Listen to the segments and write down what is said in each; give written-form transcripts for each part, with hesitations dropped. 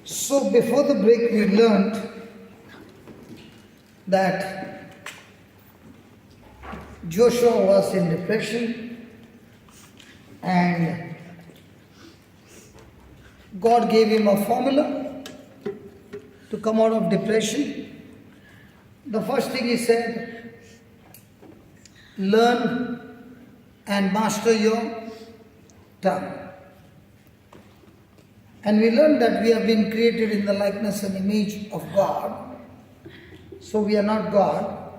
So before the break we learned that Joshua was in depression and God gave him a formula to come out of depression. The first thing he said, learn and master your tongue. And we learned that we have been created in the likeness and image of God. So we are not God,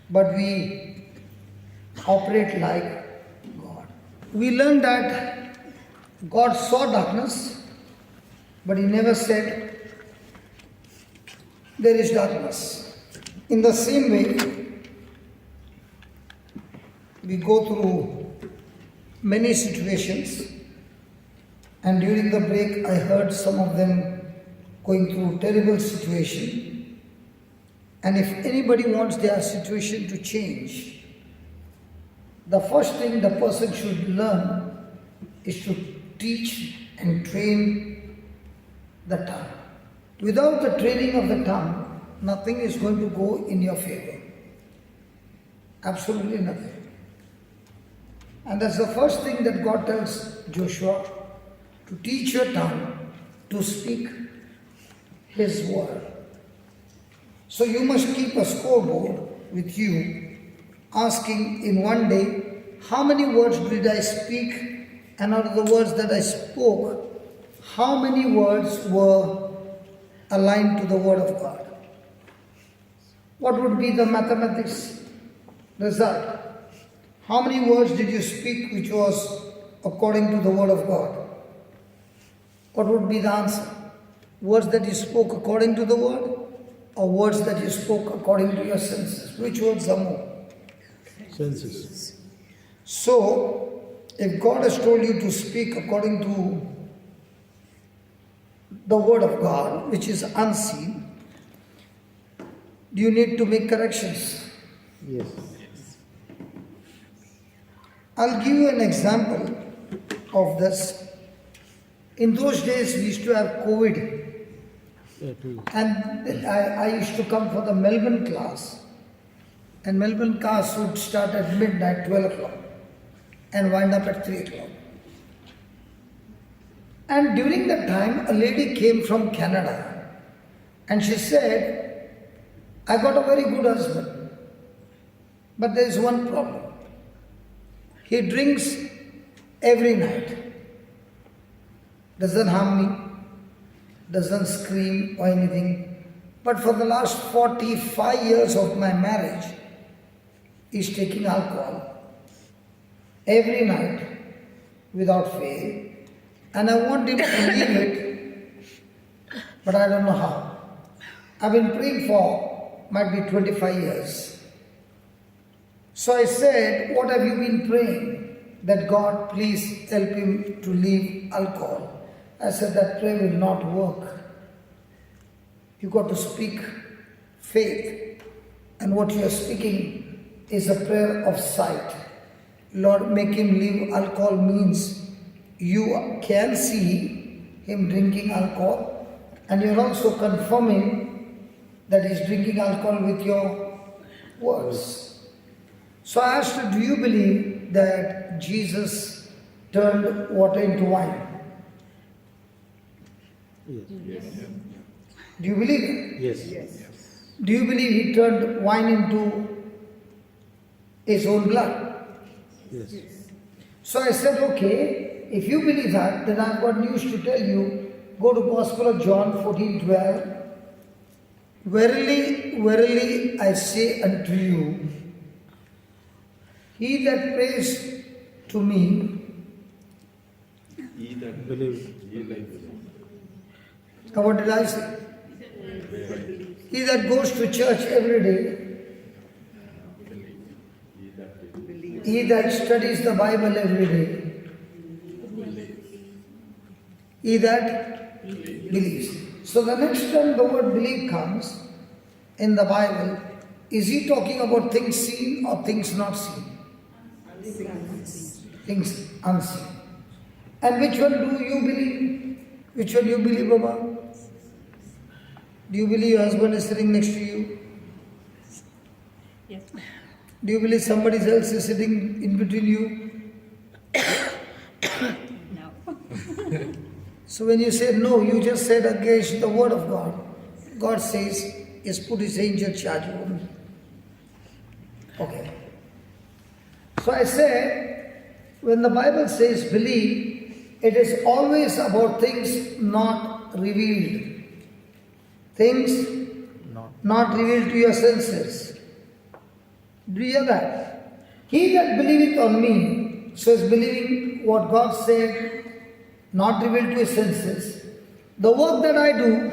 but we operate like God. We learned that God saw darkness, but He never said there is darkness. In the same way, we go through many situations, and during the break I heard some of them going through terrible situation. And if anybody wants their situation to change, the first thing the person should learn is to teach and train the tongue. Without the training of the tongue, nothing is going to go in your favor. Absolutely nothing. And that's the first thing that God tells Joshua, to teach your tongue to speak His word. So you must keep a scoreboard with you, asking in one day, how many words did I speak? And out of the words that I spoke, how many words were aligned to the word of God? What would be the mathematics result? How many words did you speak which was according to the word of God? What would be the answer? Words that you spoke according to the word, or words that you spoke according to your senses? Which words are more? Senses. So, if God has told you to speak according to the word of God, which is unseen, do you need to make corrections? Yes. I'll give you an example of this. In those days, we used to have COVID, and I used to come for the Melbourne class, and Melbourne class would start at midnight, 12 o'clock, and wind up at 3 o'clock. And during that time, a lady came from Canada, and she said, I got a very good husband, but there is one problem. He drinks every night. Doesn't harm me, doesn't scream or anything. But for the last 45 years of my marriage, he's taking alcohol every night without fail. And I want him to leave it, but I don't know how. I've been praying for, might be 25 years. So I said, what have you been praying? That God, please help him to leave alcohol. I said, that prayer will not work. You got to speak faith. And what you are speaking is a prayer of sight. Lord, make him leave alcohol means you can see him drinking alcohol, and you're also confirming that he's drinking alcohol with your words. So I asked her, do you believe that Jesus turned water into wine? Yes. Do you believe it? Yes. Do you believe he turned wine into his own blood? Yes. So I said, okay, if you believe that, then I've got news to tell you. Go to Gospel of John 14:12. Verily, verily, I say unto you, he that prays to me, Believe. what did I say? He that goes to church every day, he that studies the Bible every day, he that believes. So the next time the word believe comes in the Bible, is he talking about things seen or things not seen? Things unseen. And which one do you believe? Which one you believe about? Do you believe your husband is sitting next to you? Yes. Do you believe somebody else is sitting in between you? No. So when you say no, you just said against the word of God. God says, He's put His angel charge over me. Okay. So I say, when the Bible says believe, it is always about things not revealed. Things not revealed to your senses. Do you hear that? He that believeth on me, so is believing what God said, not revealed to his senses. The work that I do,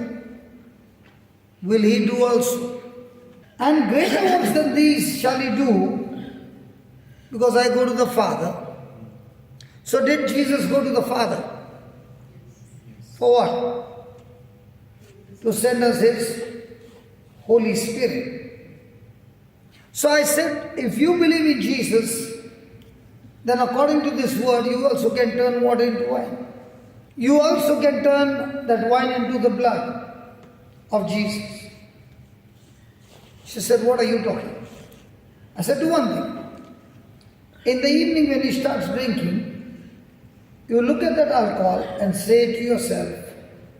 will he do also. And greater works than these shall he do, because I go to the Father. So did Jesus go to the Father? For what? To send us His Holy Spirit. So I said, if you believe in Jesus, then according to this word, you also can turn water into wine. You also can turn that wine into the blood of Jesus. She said, what are you talking? I said, do one thing. In the evening when he starts drinking, you look at that alcohol and say to yourself,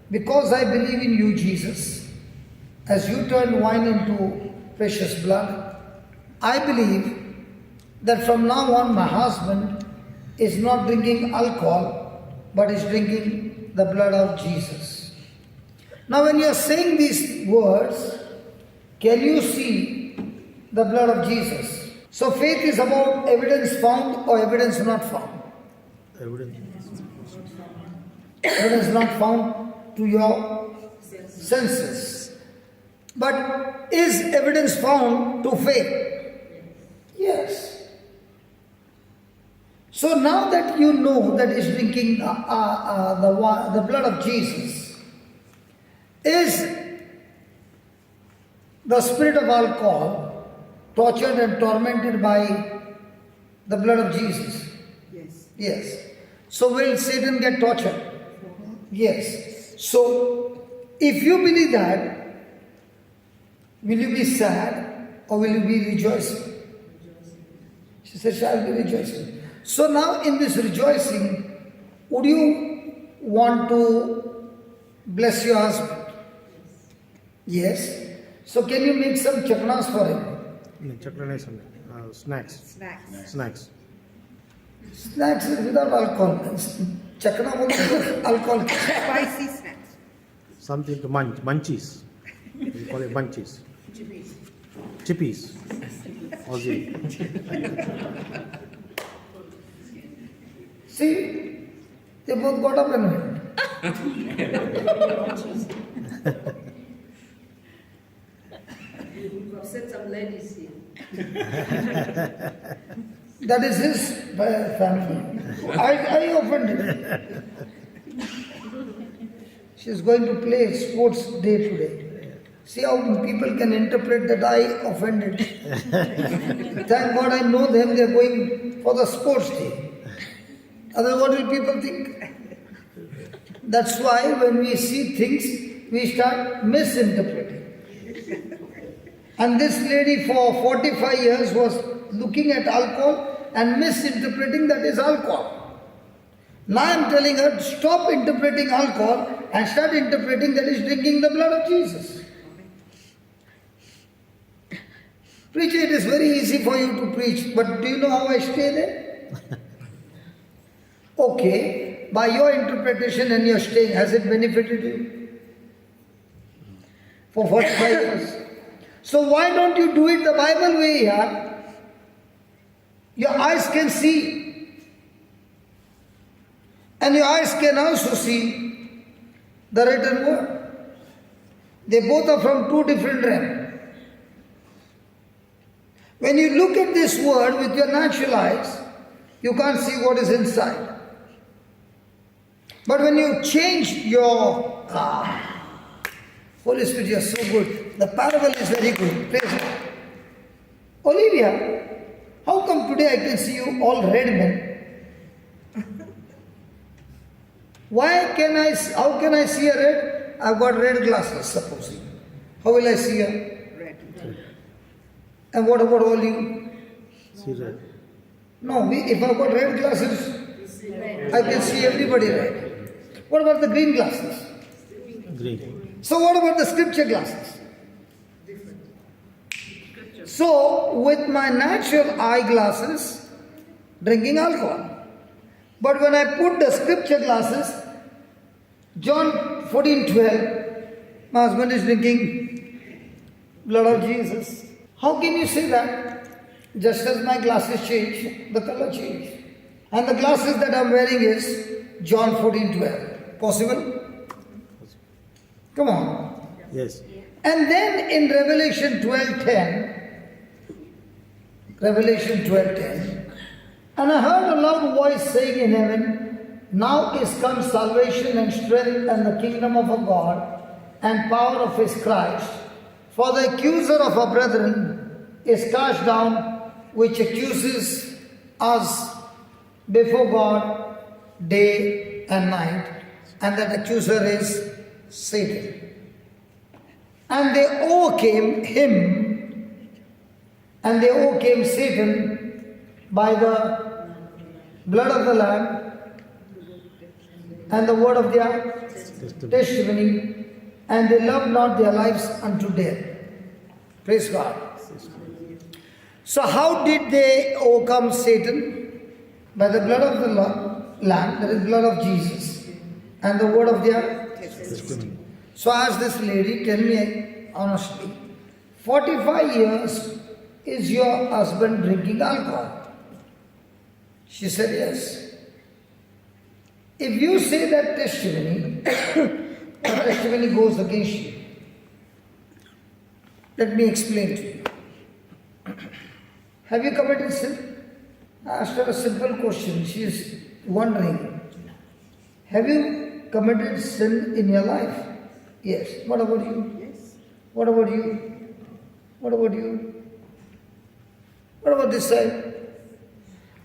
because I believe in you, Jesus, as you turn wine into precious blood, I believe that from now on my husband is not drinking alcohol, but is drinking the blood of Jesus. Now when you are saying these words, can you see the blood of Jesus? So faith is about evidence found or evidence not found? Evidence. Evidence not found to your senses. But is evidence found to faith? Yes. So now that you know that is drinking the blood of Jesus, is the spirit of alcohol tortured and tormented by the blood of Jesus? Yes. Yes. So will Satan get tortured? Yes. So if you believe that, will you be sad or will you be rejoicing? She said, shall be rejoicing. So now in this rejoicing, would you want to bless your husband? Yes. So can you make some chaknas for him? Snacks. Snacks. Snacks. Snacks is without alcohol. Chakna without alcohol. Spicy snacks. Something to munch. Munchies. We call it munchies. Chippies. Aussie. See, they both got up and went. You've upset some ladies here. That is his family. I offended. She is going to play sports day today. See how people can interpret that I offended. Thank God I know them, they are going for the sports day. Otherwise, what will people think? That's why when we see things, we start misinterpreting. And this lady for 45 years was looking at alcohol and misinterpreting that is alcohol. Now I am telling her, stop interpreting alcohol and start interpreting that is drinking the blood of Jesus. Preacher, it is very easy for you to preach, but do you know how I stay there? Okay, by your interpretation and your staying, has it benefited you? For 45 years. So why don't you do it the Bible way here? Your eyes can see. And your eyes can also see the written word. They both are from two different realms. When you look at this word with your natural eyes, you can't see what is inside. But when you change your Holy Spirit, you are so good. The parable is very good. Praise God. Olivia, how come today I can see you all red men? How can I see a red? I've got red glasses, supposing. How will I see her? Red. And what about all you? See red. No, if I've got red glasses, I can see everybody red. What about the green glasses? Green. So what about the scripture glasses? So with my natural eyeglasses, drinking alcohol. But when I put the scripture glasses, John 14:12, my husband is drinking blood of Jesus. How can you say that? Just as my glasses change, the color change. And the glasses that I'm wearing is John 14:12. Possible? Come on. Yes. And then in Revelation 12:10, and I heard a loud voice saying in heaven, now is come salvation and strength and the kingdom of our God and power of his Christ. For the accuser of our brethren is cast down, which accuses us before God day and night. And that accuser is Satan. And they overcame him, and they overcame Satan by the blood of the Lamb and the word of their testimony, and they loved not their lives unto death. Praise God. So how did they overcome Satan? By the blood of the Lamb, that is blood of Jesus, and the word of their Testimony. So I asked this lady, tell me honestly, 45 years is your husband drinking alcohol? She said yes. If you say that testimony, the testimony goes against you. Let me explain to you. Have you committed sin? I asked her a simple question. She is wondering, have you committed sin in your life? Yes. What about you? Yes. What about you? What about you? What about this side?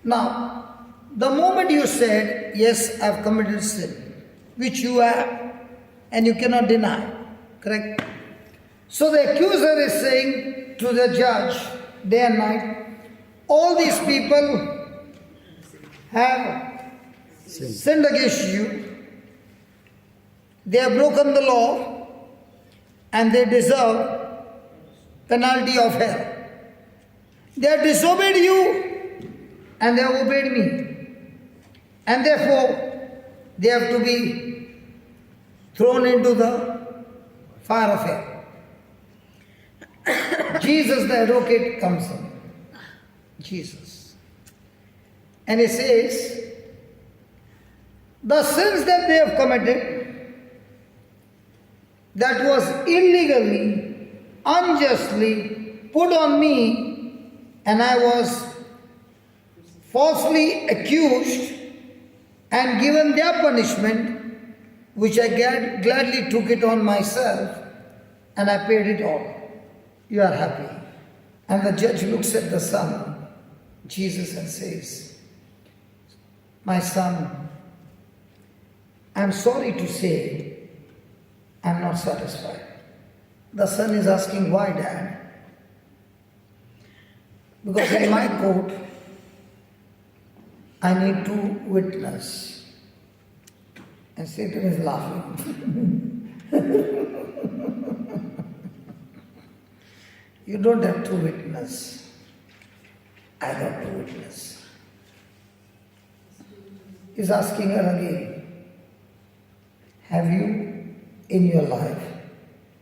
Now, the moment you said, yes, I have committed sin, which you have, and you cannot deny, correct? So the accuser is saying to the judge, day and night, all these people have sinned against you. They have broken the law and they deserve penalty of hell. They have disobeyed you and they have obeyed me. And therefore, they have to be thrown into the fire of hell. Jesus, the advocate, comes in. Jesus. And he says, the sins that they have committed, that was illegally, unjustly put on me, and I was falsely accused and given their punishment, which I gladly took it on myself, and I paid it all. You are happy. And the judge looks at the son, Jesus, and says, my son, I'm sorry to say, I'm not satisfied. The son is asking, why, Dad? Because in my court, I need to witness. And Satan is laughing. You don't have to witness. I have to witness. He's asking her again, have you in your life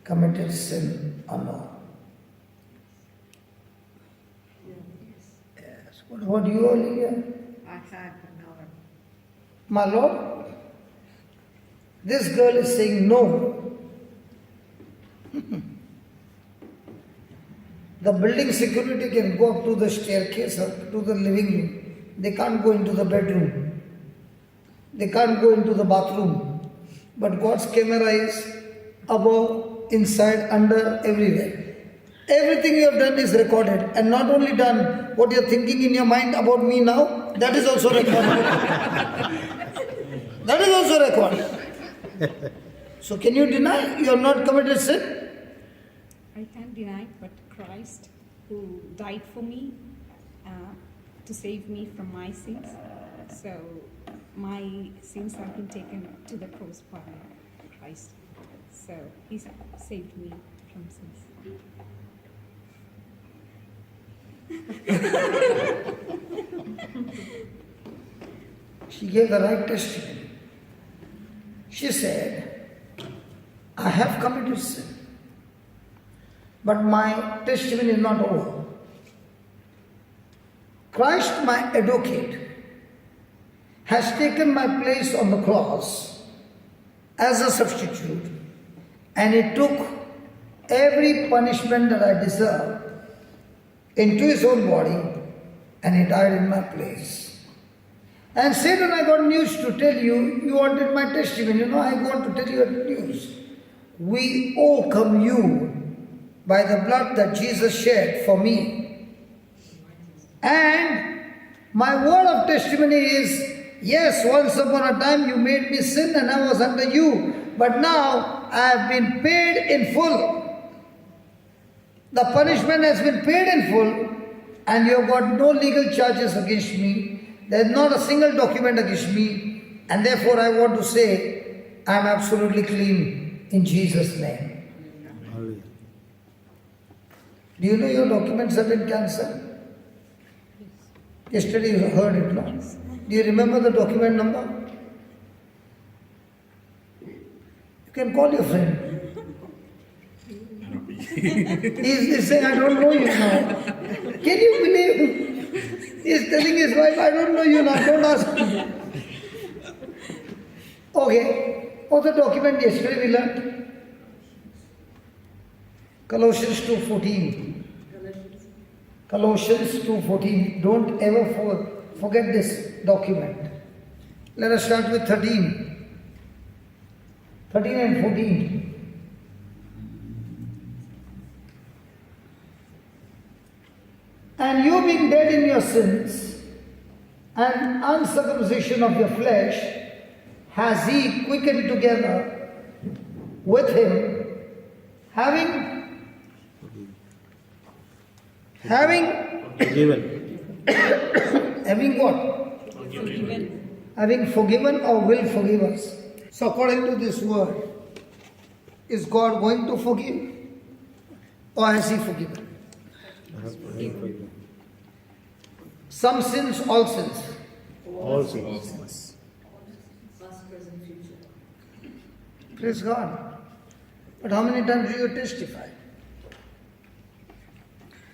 committed sin or no? Yes. What about you, Olivia? I had another. My Lord, this girl is saying no. The building security can go up to the staircase or to the living room. They can't go into the bedroom. They can't go into the bathroom. But God's camera is above, inside, under, everywhere. Everything you have done is recorded. And not only done, what you are thinking in your mind about me now, that is also recorded. That is also recorded. So can you deny you have not committed sin? I can't deny, but Christ, who died for me to save me from my sins. So my sins have been taken to the cross by Christ. So He saved me from sins. She gave the right testimony. She said, I have committed sin, but my testimony is not over. Christ, my advocate, has taken my place on the cross as a substitute, and He took every punishment that I deserved into His own body, and He died in my place. And Satan, I got news to tell you. You wanted my testimony. I want to tell you news. We overcome you by the blood that Jesus shed for me. And my word of testimony is, yes, once upon a time you made me sin and I was under you. But now I have been paid in full. The punishment has been paid in full, and you have got no legal charges against me. There is not a single document against me, and therefore I want to say I am absolutely clean in Jesus' name. Hallelujah. Do you know your documents have been cancelled? Yesterday you heard it, no? Do you remember the document number? You can call your friend. He's saying, I don't know you now. Can you believe? He's telling his wife, I don't know you now, don't ask me. Okay, what's the document yesterday we learned? Colossians 2:14. Colossians 2:14. Don't ever forget this document. Let us start with 13. 13 and 14. And you being dead in your sins and uncircumcision of your flesh, has He quickened together with Him, having Forgiven. having what? Having forgiven or will forgive us. So according to this word, is God going to forgive or has He forgiven? Forgiven. Some sins, all sins. All sins. Past, present, future. Praise God. But how many times do you testify?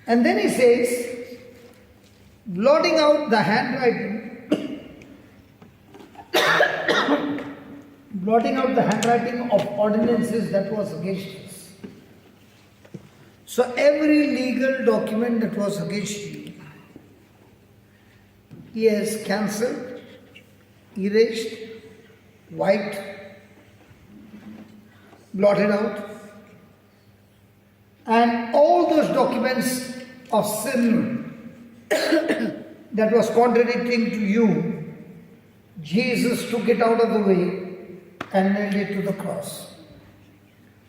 And then He says, blotting out the handwriting, blotting out the handwriting of ordinances that was against us. So every legal document that was against you, He has cancelled, erased, wiped, blotted out. And all those documents of sin that was contradicting to you, Jesus took it out of the way and nailed it to the cross.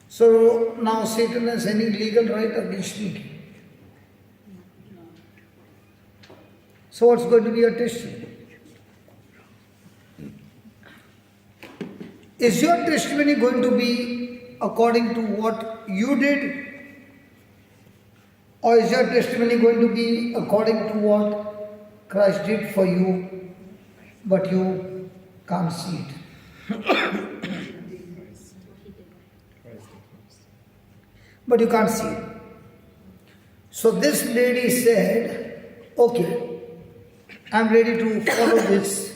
So now Satan has any legal right against me. So what's going to be your testimony? Is your testimony going to be according to what you did? Or is your testimony going to be according to what Christ did for you, but you can't see it? But you can't see it. So this lady said, okay, I'm ready to follow this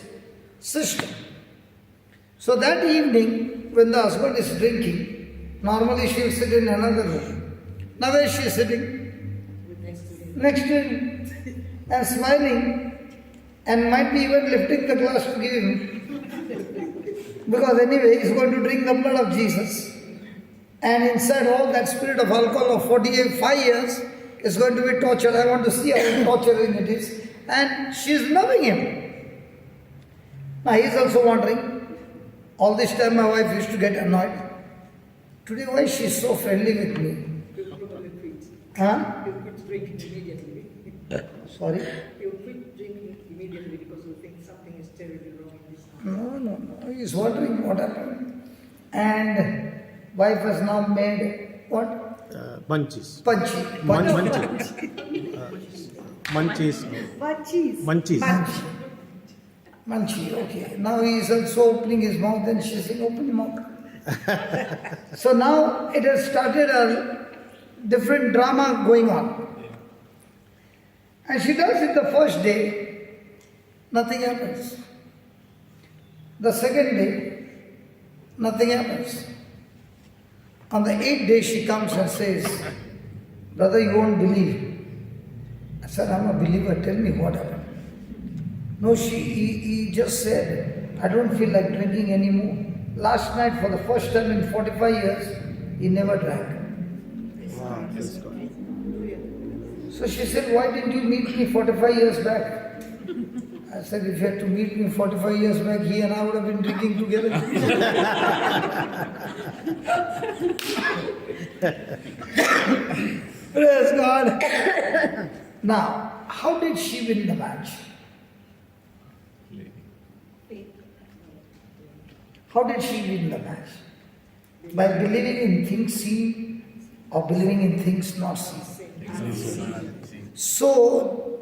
system. So that evening, when the husband is drinking, normally she will sit in another room. Now where is she sitting? Next to him, and smiling, and might be even lifting the glass to give him. Because anyway, he's going to drink the blood of Jesus. And inside all that spirit of alcohol of 45 years is going to be tortured. I want to see how torturing it is. And she's loving him. Now he's also wondering, all this time my wife used to get annoyed. Today why she's so friendly with me? Huh? You quit drinking immediately. Sorry? You quit drinking immediately because you think something is terribly wrong in this house. No. He's wondering what happened. And wife has now made what? Munchies. Punchy. Munchies. Munchi. Munchi, okay. Now he is also opening his mouth and she's saying, open your mouth. So now it has started a different drama going on. And she does it the first day, nothing happens. The second day, nothing happens. On the 8th day, she comes and says, brother, you won't believe. I said, I'm a believer, tell me what happened. No, he just said, I don't feel like drinking anymore. Last night, for the first time in 45 years, he never drank. Wow, praise God. So she said, why didn't you meet me 45 years back? I said, if you had to meet me 45 years back, he and I would have been drinking together. Praise God. Now, how did she win the match? How did she win the match? By believing in things seen or believing in things not seen? So,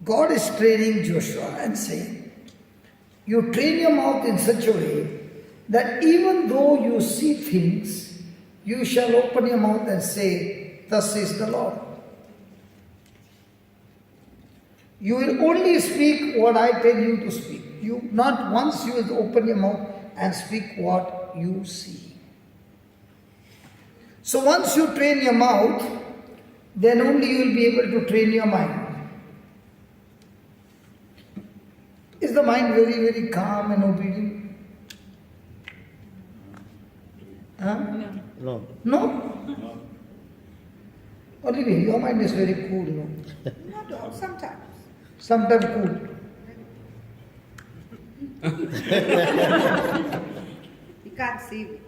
God is training Joshua and saying, you train your mouth in such a way that even though you see things, you shall open your mouth and say, thus says the Lord. You will only speak what I tell you to speak. You not once you will open your mouth and speak what you see. So once you train your mouth, then only you will be able to train your mind. Is the mind very, very calm and obedient? Huh? No. No? Olivia, your mind is very cool, no? Not all, sometimes. Sometimes cool. You can't see me.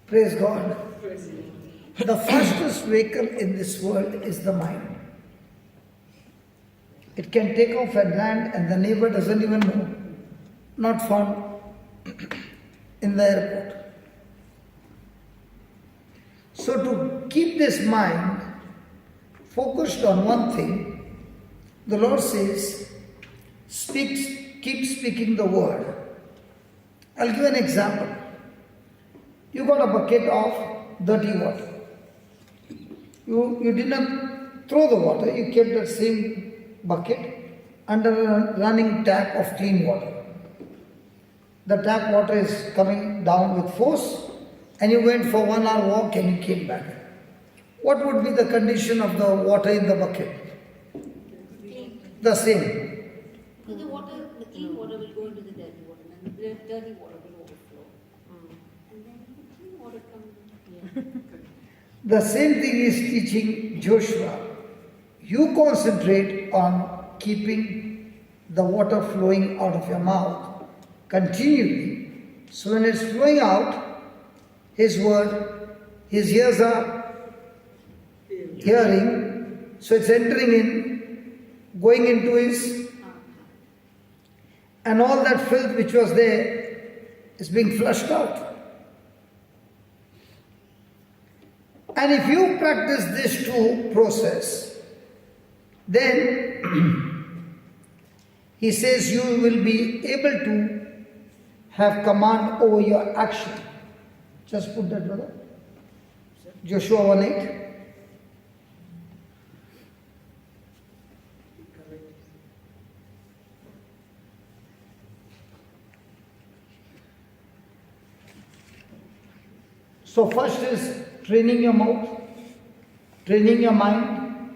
Praise God. The fastest vehicle in this world is the mind. It can take off and land and the neighbor doesn't even know. Not found in the airport. So to keep this mind focused on one thing, the Lord says, keep speaking the word. I'll give an example. You got a bucket of dirty water. You did not throw the water, you kept that same bucket under a running tap of clean water. The tap water is coming down with force and you went for 1 hour walk and you came back. What would be the condition of the water in the bucket? The same. So the clean water will go into the dirty water, and the dirty water will overflow. And then the clean water comes. The same thing is teaching Joshua. You concentrate on keeping the water flowing out of your mouth continually. So when it's flowing out, his word, his ears are hearing, so it's entering in, going into his, and all that filth which was there is being flushed out. And if you practice this two process, then he says you will be able to have command over your action. Just put that, brother. Joshua 1:8. So first is training your mouth, training your mind,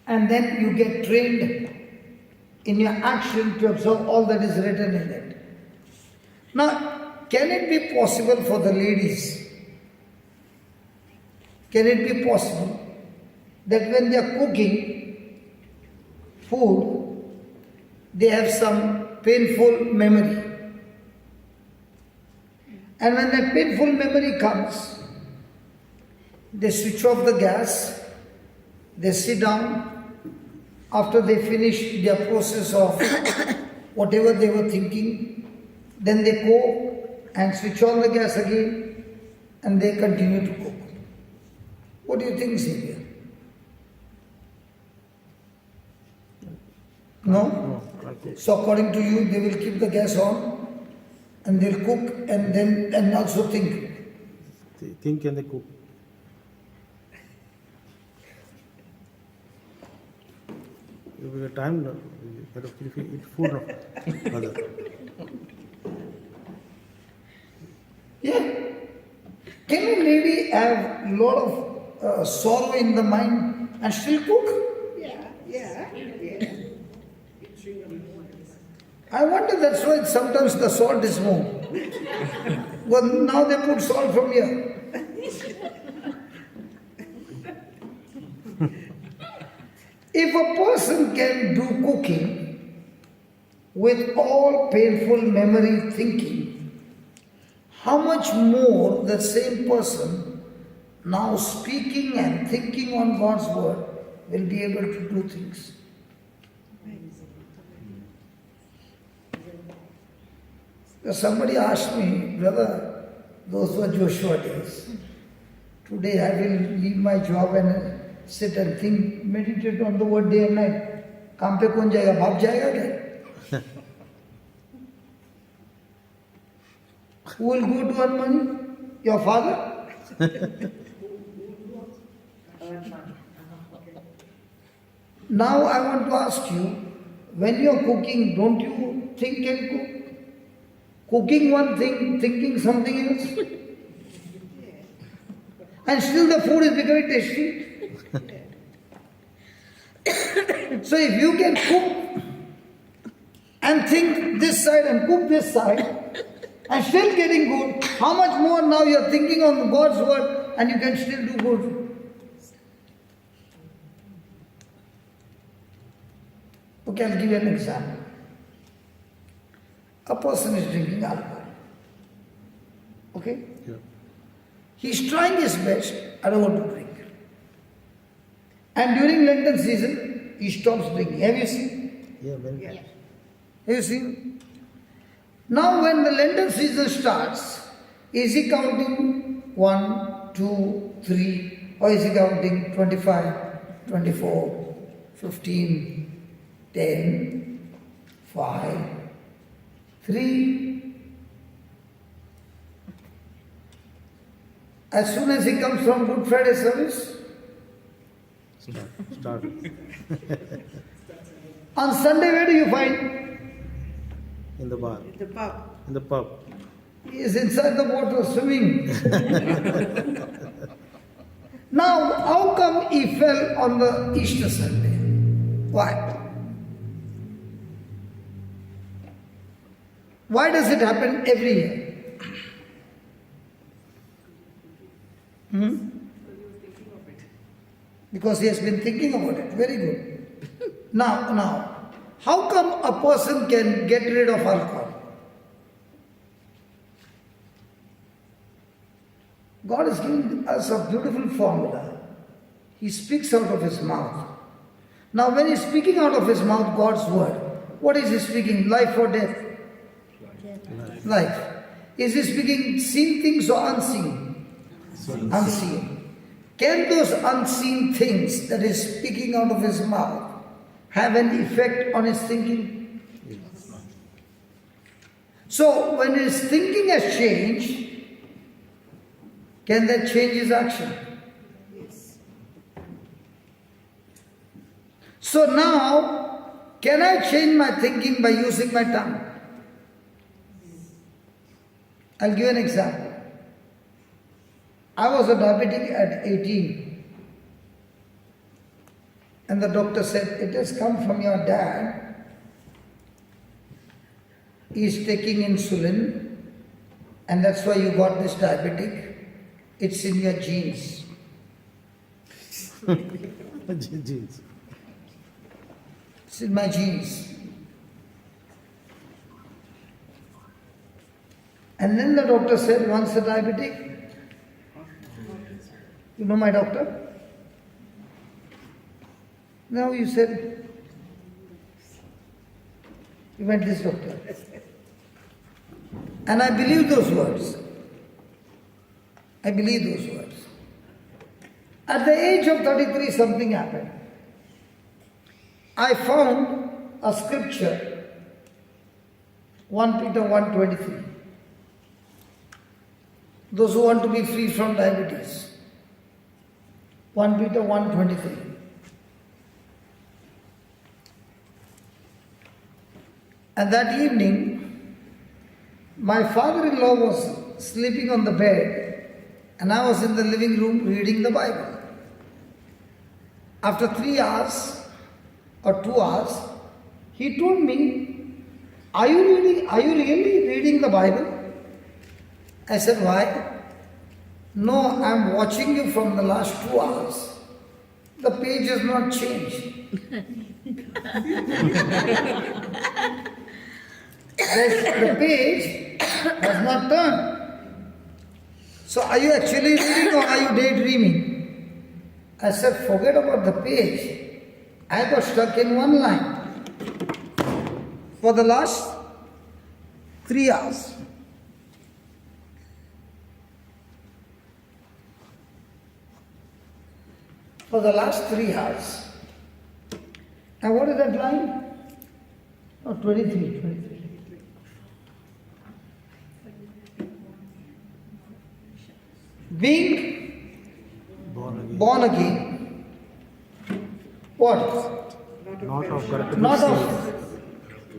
and then you get trained in your action to observe all that is written in it. Now, can it be possible for the ladies? Can it be possible that when they are cooking food, they have some painful memory? And when that painful memory comes, they switch off the gas, they sit down. After they finish their process of whatever they were thinking, then they go and switch on the gas again and they continue to cook. What do you think, Sequeira? No? No, can't cook. So according to you, they will keep the gas on and they'll cook and also think. They think and they cook. If we have time, we have to eat food. No? Brother. Yeah. Can a lady have a lot of sorrow in the mind and still cook? Yeah. It's really important. I wonder that's why sometimes the salt is more. Well, now they put salt from here. If a person can do cooking with all painful memory thinking, how much more the same person now speaking and thinking on God's word will be able to do things. Somebody asked me, brother, those were Joshua days. Today I will leave my job and sit and think, meditate on the word day and night. काम पे कौन जाएगा? बाप जाएगा क्या? Who will go to earn money? Your father? Now I want to ask you, when you are cooking, don't you think and cook? Cooking one thing, thinking something else? And still the food is becoming tasty. So if you can cook and think this side and cook this side and still getting good, how much more now you are thinking on God's word and you can still do good? Okay, I'll give you an example. A person is drinking alcohol. Okay? Yeah. He's trying his best, I don't want to drink. And during Lenten season, he stops drinking. Have you seen? Yeah, very Yeah. Have you seen? Now when the Lenten season starts, is he counting 1, 2, 3, or is he counting 25, 24, 15, 10, 5, 3? As soon as he comes from Good Friday service, Start. on Sunday, where do you find? In the bar. The pub. In the pub. He is inside the water swimming. Now, how come he fell on the Easter Sunday? Why? Why does it happen every year? Because he has been thinking about it. Very good. Now, how come a person can get rid of alcohol? God has given us a beautiful formula. He speaks out of his mouth. Now, when he's speaking out of his mouth God's word, what is he speaking? Life or death? Life. Is he speaking seen things or unseen? Unseen. Can those unseen things that is speaking out of his mouth have an effect on his thinking? So, when his thinking has changed, can that change his action? Yes. So now, can I change my thinking by using my tongue? I'll give an example. I was a diabetic at 18. And the doctor said, it has come from your dad. He is taking insulin. And that's why you got this diabetic. It's in your genes. Jeans. It's in my genes. And then the doctor said, once a diabetic. You know my doctor? Now you said, you went this doctor. And I believe those words. I believe those words. At the age of 33, something happened. I found a scripture, 1 Peter 1:23. Those who want to be free from diabetes. 1 Peter 1:23. And that evening, my father-in-law was sleeping on the bed and I was in the living room reading the Bible. After 3 hours or 2 hours, he told me, are you really reading the Bible? I said, why? No, I'm watching you from the last 2 hours. The page has not changed. The page has not turned. So are you actually reading or are you daydreaming? I said, forget about the page. I got stuck in one line for the last 3 hours. For the last 3 hours. And what is that line? Oh, 23. Being born again. What? Not of corruptible Not seed,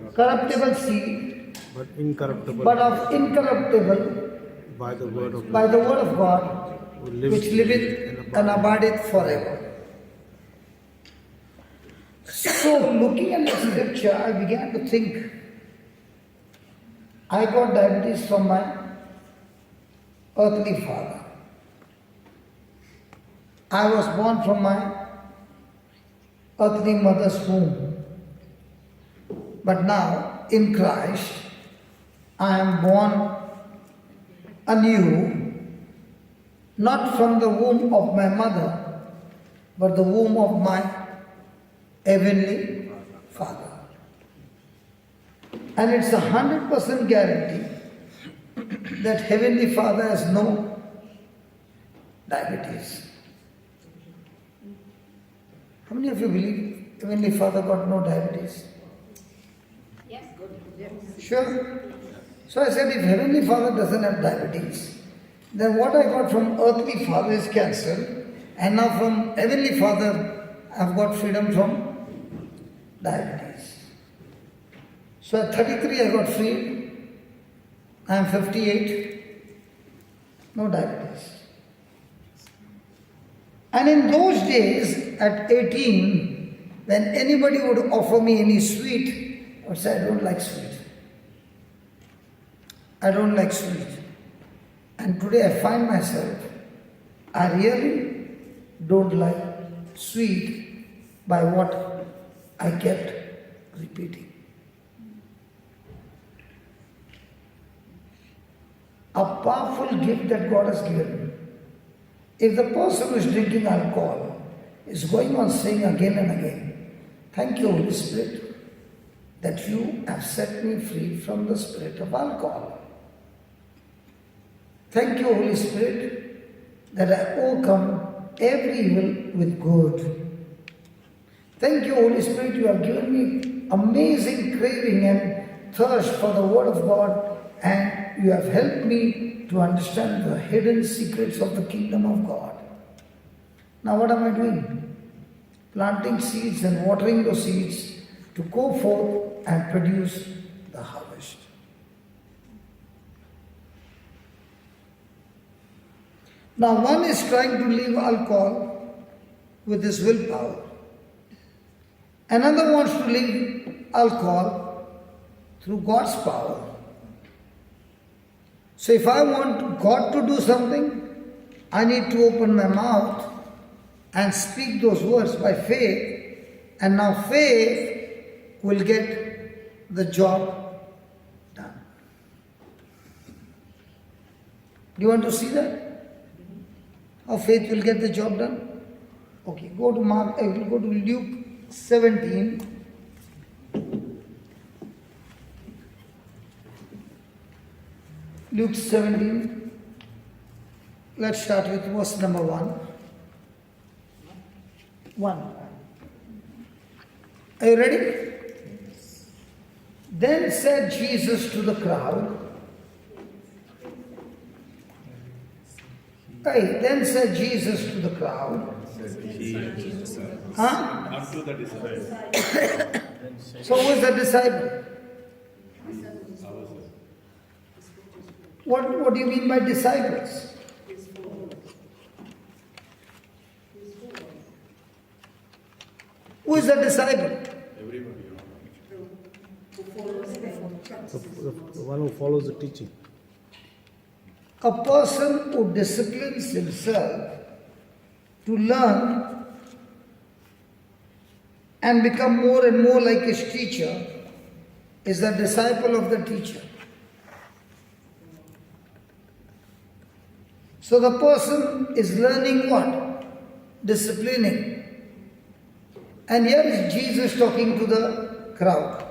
of corruptible seed, but incorruptible but of incorruptible by the word of by God, the word of God, who lives which liveth and abideth forever. So, looking at the scripture, I began to think, I got diabetes from my earthly father. I was born from my earthly mother's womb. But now, in Christ, I am born anew, not from the womb of my mother, but the womb of my heavenly Father. And it's 100% guarantee that Heavenly Father has no diabetes. How many of you believe Heavenly Father got no diabetes? Yes. Sure. So I said, if Heavenly Father doesn't have diabetes, then what I got from earthly father is cancer, and now from Heavenly Father I've got freedom from diabetes. So at 33 I got free. I am 58. No diabetes. And in those days, at 18, when anybody would offer me any sweet, I would say, I don't like sweet. I don't like sweet. And today I find myself, I really don't like sweet by what I kept repeating. A powerful gift that God has given me. If the person who is drinking alcohol is going on saying again and again, thank you, Holy Spirit, that you have set me free from the spirit of alcohol. Thank you, Holy Spirit, that I overcome every evil with good. Thank you, Holy Spirit, you have given me amazing craving and thirst for the Word of God, and you have helped me to understand the hidden secrets of the kingdom of God. Now what am I doing? Planting seeds and watering those seeds to go forth and produce the harvest. Now one is trying to leave alcohol with his willpower. Another wants to leave alcohol through God's power. So if I want God to do something, I need to open my mouth and speak those words by faith, and now faith will get the job done. Do you want to see that? How faith will get the job done? Okay, go to go to Luke 17. Luke 17. Let's start with verse number 1. 1. Are you ready? Then said Jesus to the crowd, then said Jesus to the crowd, huh? Unto the disciples. So who is the disciple? What do you mean by disciples? Who is the disciple? Everybody. The one who follows the teaching. A person who disciplines himself to learn and become more and more like his teacher is the disciple of the teacher. So the person is learning what? Disciplining. And here is Jesus talking to the crowd,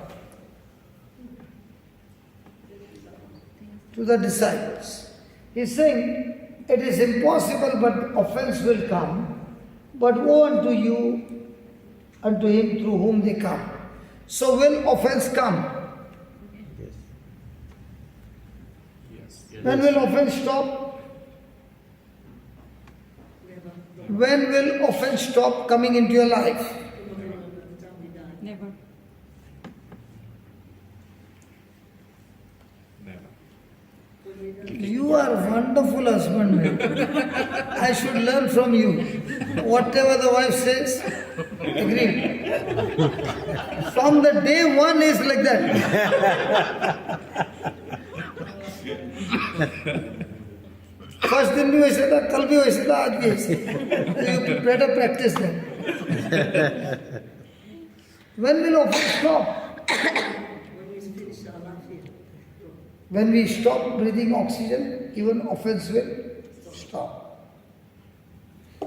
to the disciples. He's saying, it is impossible, but offense will come. But woe unto you, unto him through whom they come. So will offense come? Yes. When will offense stop? When will offense stop coming into your life? Never. Never. You are a wonderful husband, man. I should learn from you. Whatever the wife says, agree. From the day one is like that. First दिन भी वैसे था, कल भी वैसे था, आज भी ऐसे. You better practice that. When will offense stop? When we stop breathing oxygen, even offense will stop.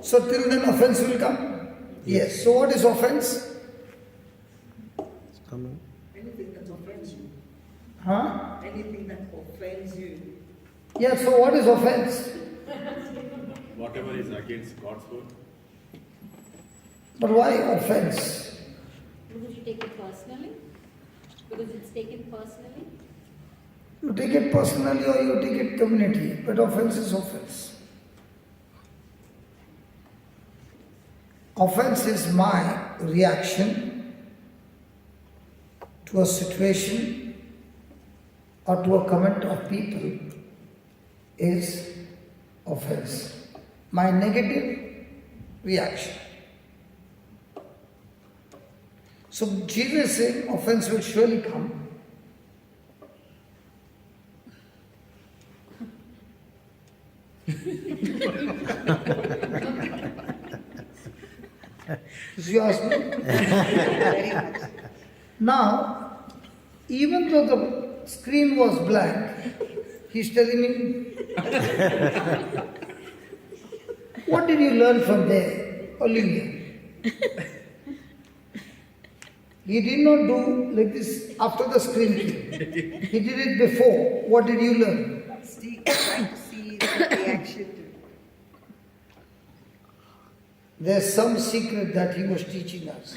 So till then offense will come? Yes. So what is offense? It's coming. Anything that offends you. Huh? Anything that offends you. Yeah, so what is offense? Whatever is against God's word. But why offense? Because you take it personally? Because it's taken personally? You take it personally or you take it community, but offense is offense. Offense is my reaction to a situation or to a comment of people is offense. My negative reaction. So Jesus is saying offense will surely come. You ask me? Very much. Now, even though the screen was blank, he's telling me, what did you learn from there, Olivia? He did not do like this after the screen came. He did it before. What did you learn? Trying to see the reaction to. There's some secret that he was teaching us.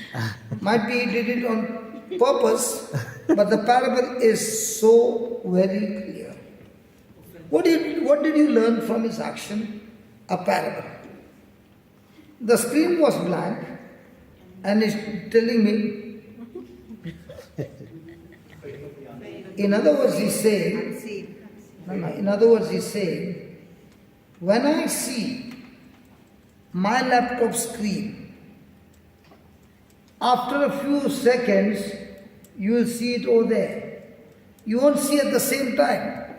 Might be he did it on purpose, but the parable is so very clear. What did you learn from his action? A parable. The screen was blank, and he's telling me. In other words, he's saying. Unseen. In other words, he's saying, when I see my laptop screen, after a few seconds, you will see it over there. You won't see at the same time.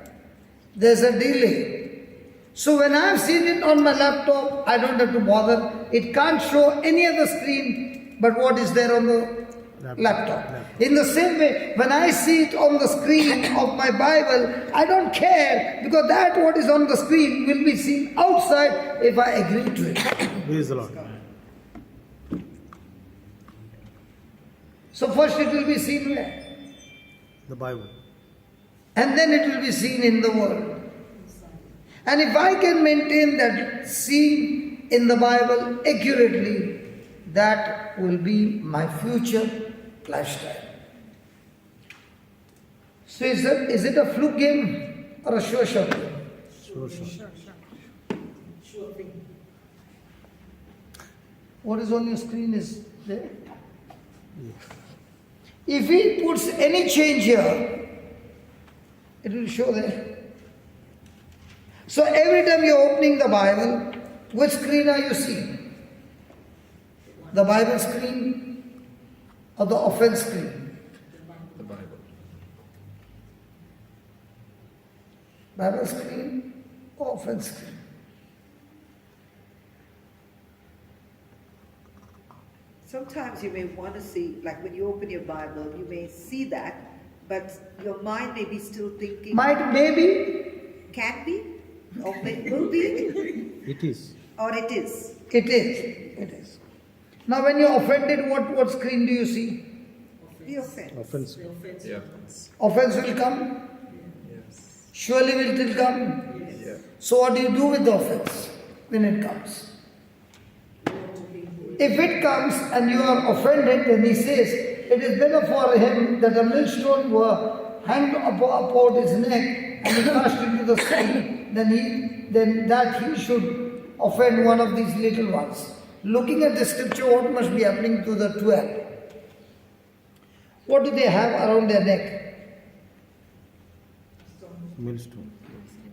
There's a delay. So when I've seen it on my laptop, I don't have to bother. It can't show any other screen but what is there on the laptop. In the same way, when I see it on the screen of my Bible, I don't care because that what is on the screen will be seen outside if I agree to it. Praise the Lord. So first it will be seen where? The Bible. And then it will be seen in the world. And if I can maintain that seen in the Bible accurately, that will be my future lifestyle. So is it a fluke game or a sure shot game? Sure. Sure thing. What is on your screen is there? If he puts any change here, it will show there. So every time you're opening the Bible, which screen are you seeing? The Bible screen or the offense screen? The Bible. Bible screen or offense screen? Sometimes you may want to see, like when you open your Bible, you may see that, but your mind may be still thinking, Maybe, can be, or will be, It is. or it is. it is. Now when you're offended, what screen do you see? The offense. Offense. Yeah. Offense will come. Yes. Surely will it come. Yeah. So what do you do with the offense when it comes? If it comes and you are offended, then he says, it is better for him that a millstone were hanged about his neck and cast into the sea than that he should offend one of these little ones. Looking at the scripture, what must be happening to the 12? What do they have around their neck? Millstone.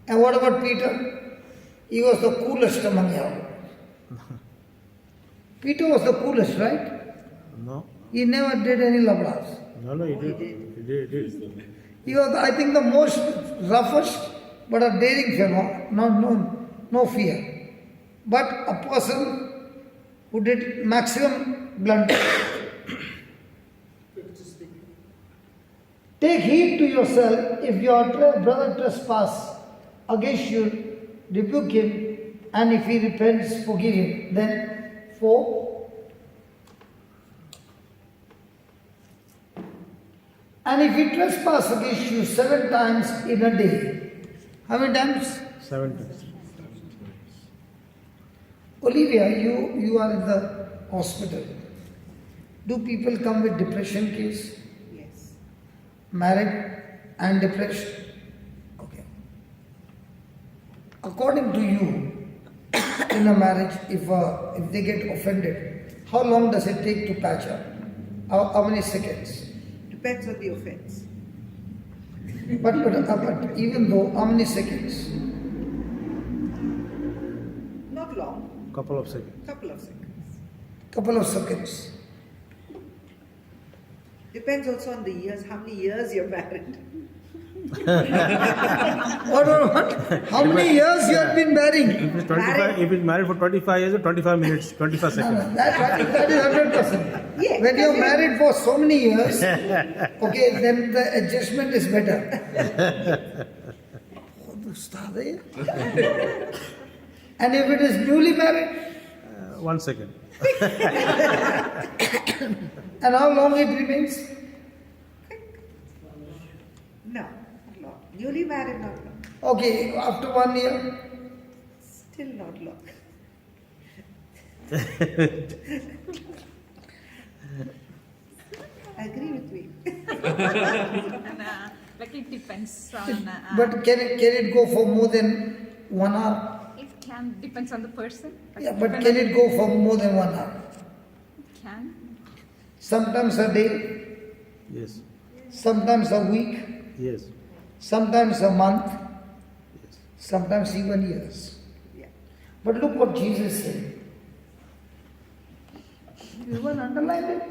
And what about Peter? He was the coolest among you. Peter was the coolest, right? No. He never did any labras. No, he did. He did. He was, I think, the most roughest, but a daring fellow, no fear. But a person who did maximum blunder. Take heed to yourself. If your brother trespass against you, rebuke him, and if he repents, forgive him. Then 4. And if he trespass against you 7 times in a day, how many times? 7 times. Olivia, you are in the hospital. Do people come with depression case? Yes. Married and depressed? Okay. According to you, in a marriage, if they get offended, how long does it take to patch up? How many seconds? Depends on the offense. But even though, how many seconds? Not long, Couple of seconds. couple of seconds. Couple of seconds. Depends also on the years, how many years you're married. What? How many years you have been married? If it's 25, if it's married for 25 years, 25 minutes, 25 No, seconds. no, that is 100%. Yeah, When you're because married for so many years, okay, then the adjustment is better. And if it is newly married, 1 second. and how long it remains? No, not long. Newly married, not long. Okay, after 1 year, Still not long. Agree with me. Like it depends on. but can it go for more than 1 hour? It can depends on the person. Yeah, but can it go for more than 1 hour? It can. Sometimes a day, Yes. sometimes a week, Yes. sometimes a month, Yes. sometimes even years. Yeah. But look what Jesus said. You want to underline it?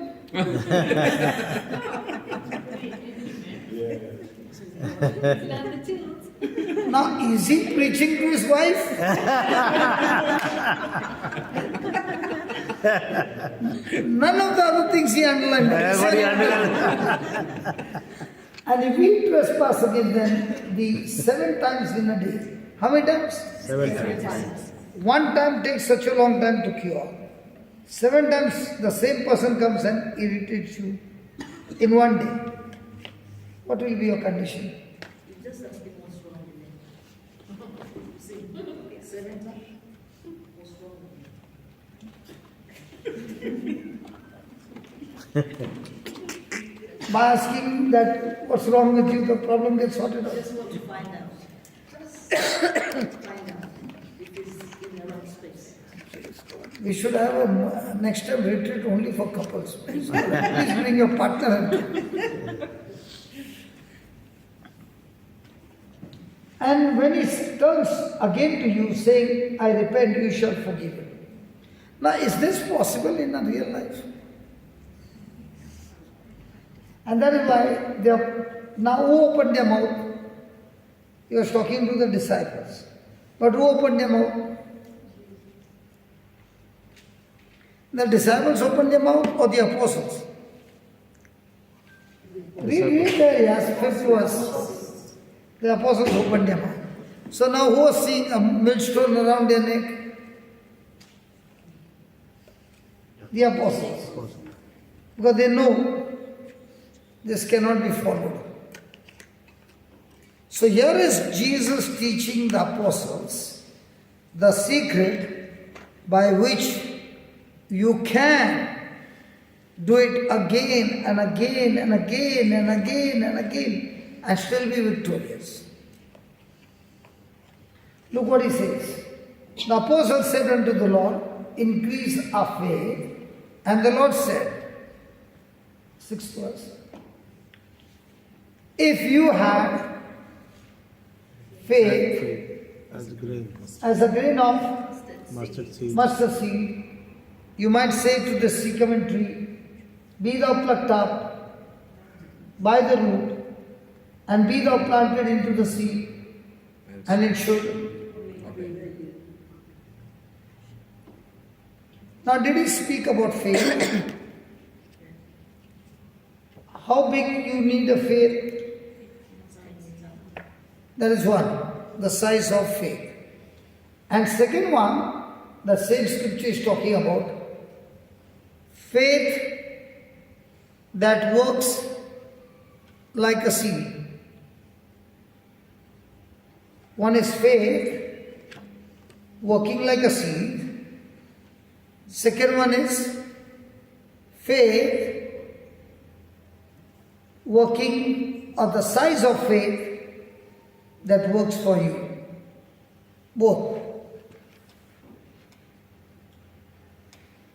Learn the tunes. Now, is he preaching to his wife? None of the other things he underlined. Everybody underlined. And if we trespass against them, the 7 times in a day. How many times? 7 times. 1 time takes such a long time to cure. 7 times the same person comes and irritates you in 1 day. What will be your condition? You just have to be more strong in it. See, 7 times, more strong in it. By asking that what's wrong with you, the problem gets sorted out. Just want to find out. Just find out if it's in the wrong space. We should have a next time retreat only for couples. Please bring your partner. And when he turns again to you saying, I repent, you shall forgive him. Now, is this possible in a real life? And that is why they are, now who opened their mouth? He was talking to the disciples. But who opened their mouth? The disciples opened their mouth or the apostles? Read there, yes, 5th verse. The apostles opened their mouth. So now who was seeing a millstone around their neck? The apostles. Because they know this cannot be followed. So here is Jesus teaching the apostles the secret by which you can do it again and again and again and again and again and still be victorious. Look what he says. The apostle said unto the Lord, increase our faith. And the Lord said, 6th verse, if you have faith As grain, as a grain of mustard seed. you might say to the sycamore tree, be thou plucked up by the root, and be thou planted into the sea, and it should. Now, did he speak about faith? How big you need a faith? That is one, the size of faith. And second one, the same scripture is talking about faith that works like a seed. One is faith working like a seed. Second one is faith working or the size of faith that works for you. Both.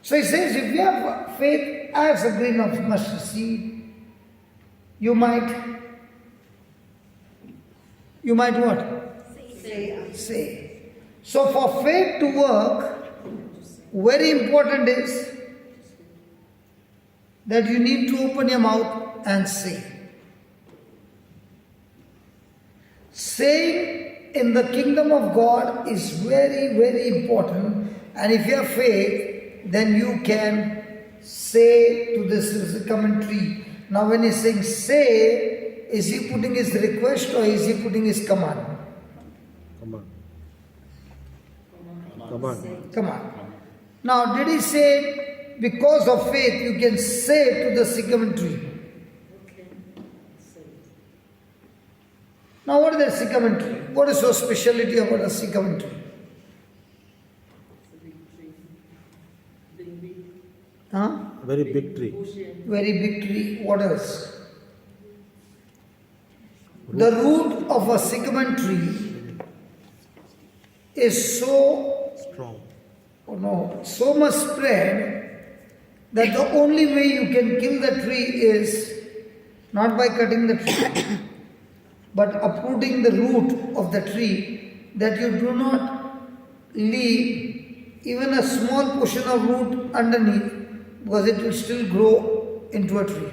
So he says, if you have faith as a grain of mustard seed, you might what? Say. So for faith to work, very important is that you need to open your mouth and say. Saying in the kingdom of God is very, very important. And if you have faith, then you can say to this sycamore tree. Now when he's saying say, is he putting his request or is he putting his command? Command. Now did he say, because of faith you can say to the sycamore tree? Now what is that sycamore tree? What is your speciality about a sycamore tree? Huh? Very big tree. Very big tree. What else? The root of a sycamore tree is so Strong. so much spread that the only way you can kill the tree is not by cutting the tree, but uprooting the root of the tree, that you do not leave even a small portion of root underneath, because it will still grow into a tree.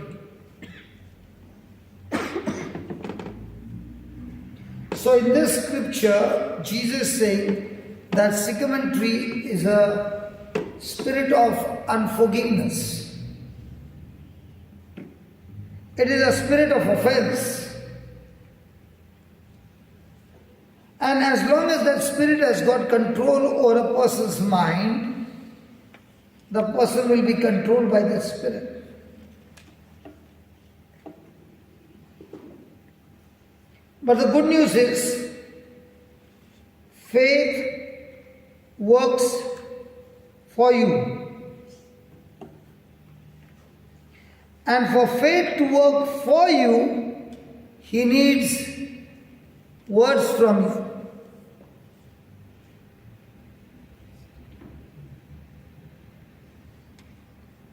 So in this scripture, Jesus is saying that sycamore tree is spirit of unforgiveness. It is a spirit of offense. And as long as that spirit has got control over a person's mind, the person will be controlled by that spirit. But the good news is, faith works for you. And for faith to work for you, he needs words from you.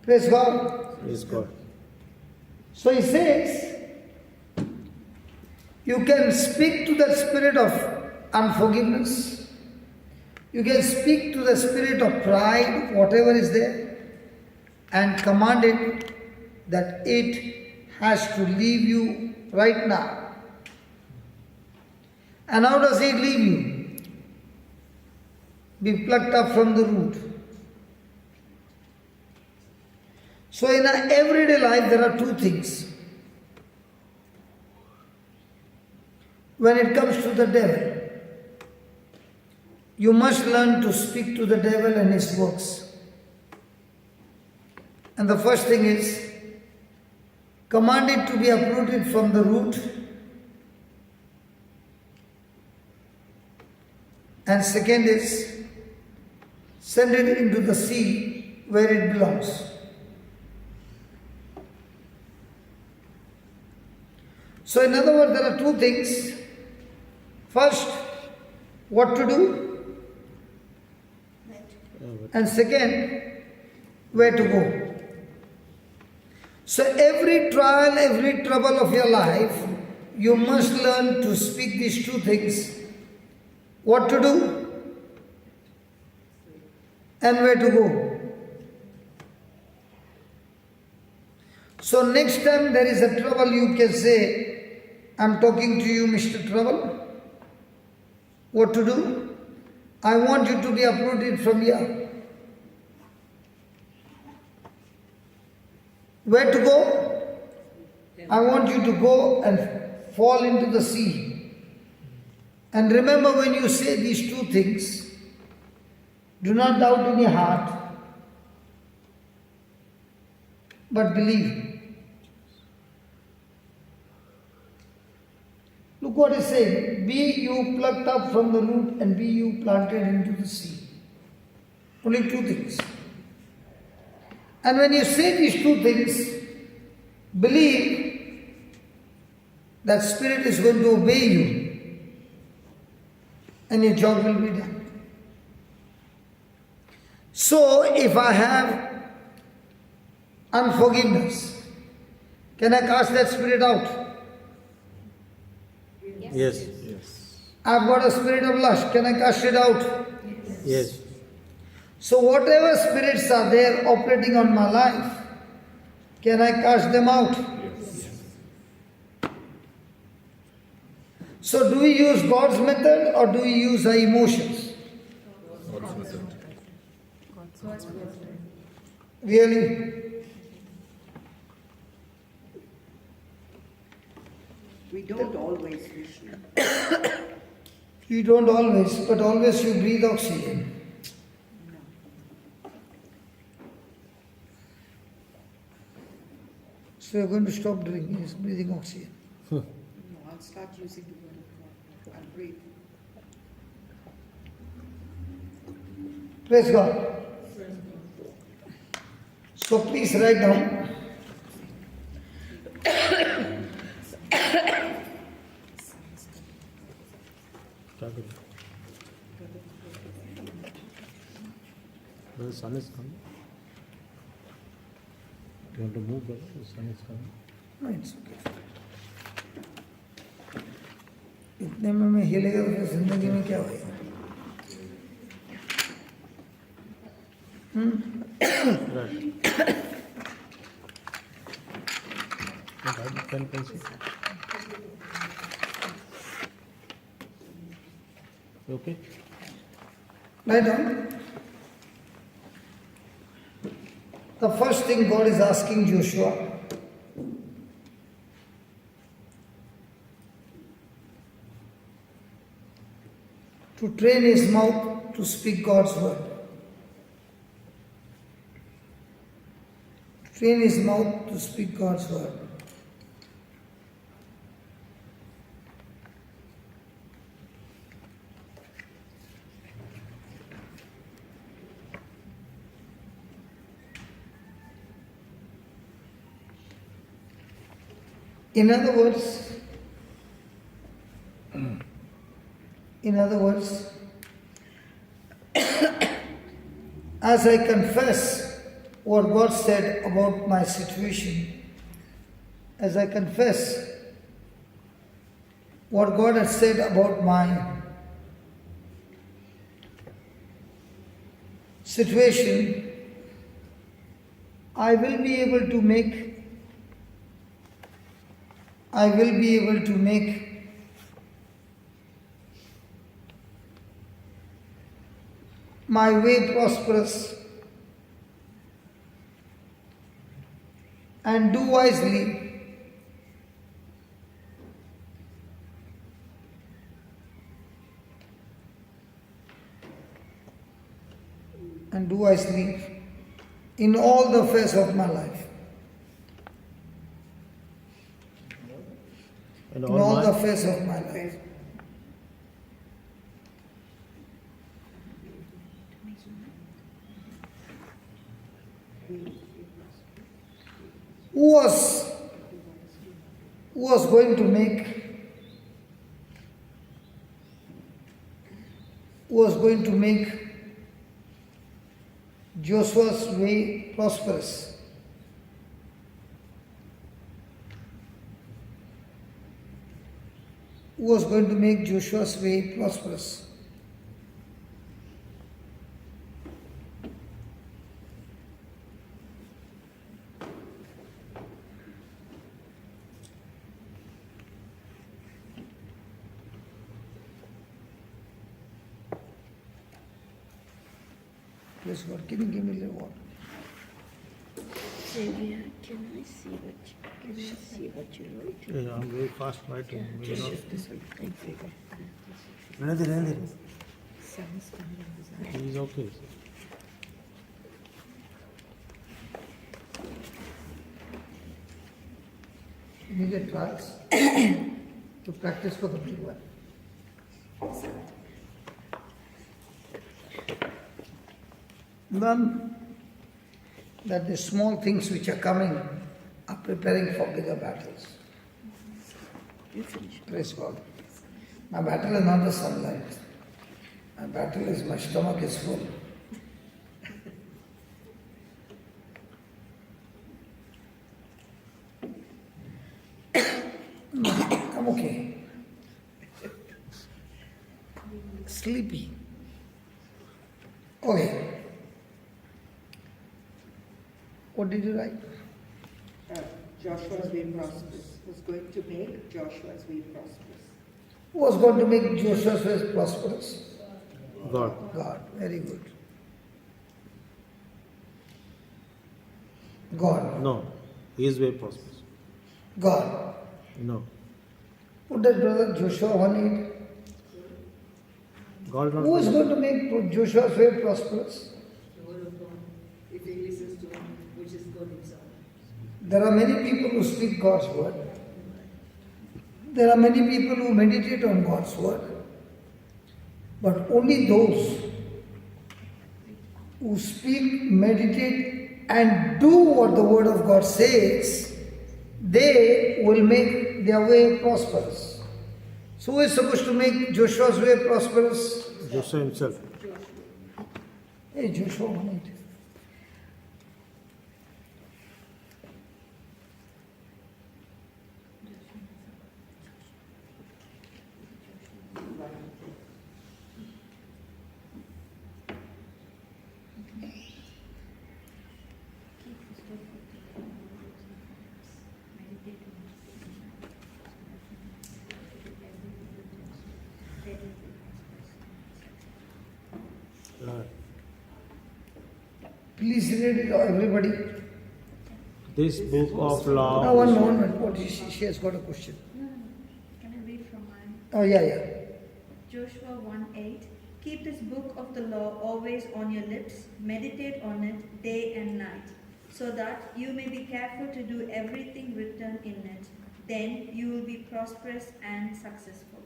Praise God. Praise God. So he says, you can speak to that spirit of unforgiveness. You can speak to the spirit of pride, whatever is there, and command it that it has to leave you right now. And how does it leave you? Be plucked up from the root. So in our everyday life there are two things. When it comes to the devil, you must learn to speak to the devil and his works. And the first thing is, command it to be uprooted from the root. And second is, send it into the sea where it belongs. So in other words, there are two things. First, what to do, and second, where to go. So every trial, every trouble of your life, you must learn to speak these two things. What to do and where to go. So next time there is a trouble, you can say, I'm talking to you, Mr. Trouble. What to do? I want you to be uprooted from here. Where to go? I want you to go and fall into the sea. And remember, when you say these two things, do not doubt in your heart, but believe. Look what he's saying. Be you plucked up from the root and be you planted into the sea. Only two things. And when you say these two things, believe that spirit is going to obey you and your job will be done. So if I have unforgiveness, can I cast that spirit out? Yes. I've got a spirit of lust. Can I cast it out? Yes. So whatever spirits are there operating on my life, can I cast them out? So do we use God's method or do we use our emotions? Really? We don't always, Vishnu. You don't always, but always you breathe oxygen. So you're going to stop drinking, is breathing oxygen. No, I'll start using the word of God. I'll breathe. Praise God. So please write down. The sun is coming. Do you want to move, brother? The sun is coming. No, it's okay. इतने में मैं हिलेगा तो फिर जिंदगी में क्या होगा? Right. Pen, pencil. You okay? Write down. The first thing God is asking Joshua, to train his mouth to speak God's word. Train his mouth to speak God's word. In other words, as I confess what God said about my situation, as I confess what God has said about my situation, I will be able to make my way prosperous and do wisely in all the affairs of my life. And In all the affairs of my life. Who was going to make Joshua's way prosperous? Who was going to make Joshua's way prosperous? Please God, can you give me a little water? Xavier, can I see what you wrote? Yeah, I'm very fast writing. Just shift this one. Thank you. Sounds fine. He's okay. Immediate trials to practice for the big one. Learn that the small things which are coming are preparing for bigger battles. You finish. Praise God. My battle is not the sunlight. My battle is my stomach is full. No, I'm okay. Sleepy. Okay. What did you write? Joshua's way prosperous. Was going to make Joshua's way prosperous. Who was going to make Joshua's way prosperous? God. God. Very good. God. No. His way prosperous. God. No. Put that brother Joshua 1:8. God is not. Who is going to make Joshua's way prosperous? The word of God, if he listens to him, which is God himself. There are many people who speak God's word. There are many people who meditate on God's word. But only those who speak, meditate, and do what the word of God says, they will make their way prosperous. So who is supposed to make Joshua's way prosperous? Joshua himself. Hey, Joshua 1:8. Right. Please read it, everybody. This book of law. Now one moment, what is she has got a question. No. Can I read from mine? Oh yeah. Joshua 1:8. Keep this book of the law always on your lips, meditate on it day and night, so that you may be careful to do everything written in it. Then you will be prosperous and successful.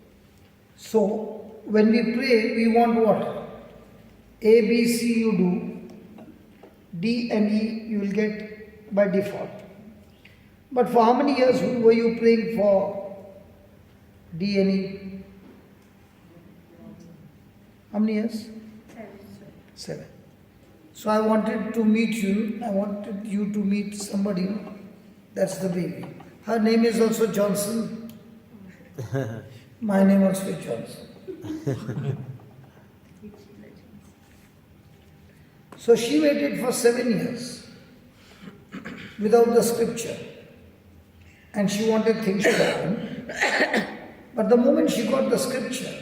So when we pray, we want what? A, B, C you do, D and E you will get by default. But for how many years were you praying for D and E? How many years? 7. So I wanted to meet you. I wanted you to meet somebody. That's the baby. Her name is also Johnson. My name also is Johnson. So she waited for 7 years without the scripture. And she wanted things to happen. But the moment she got the scripture,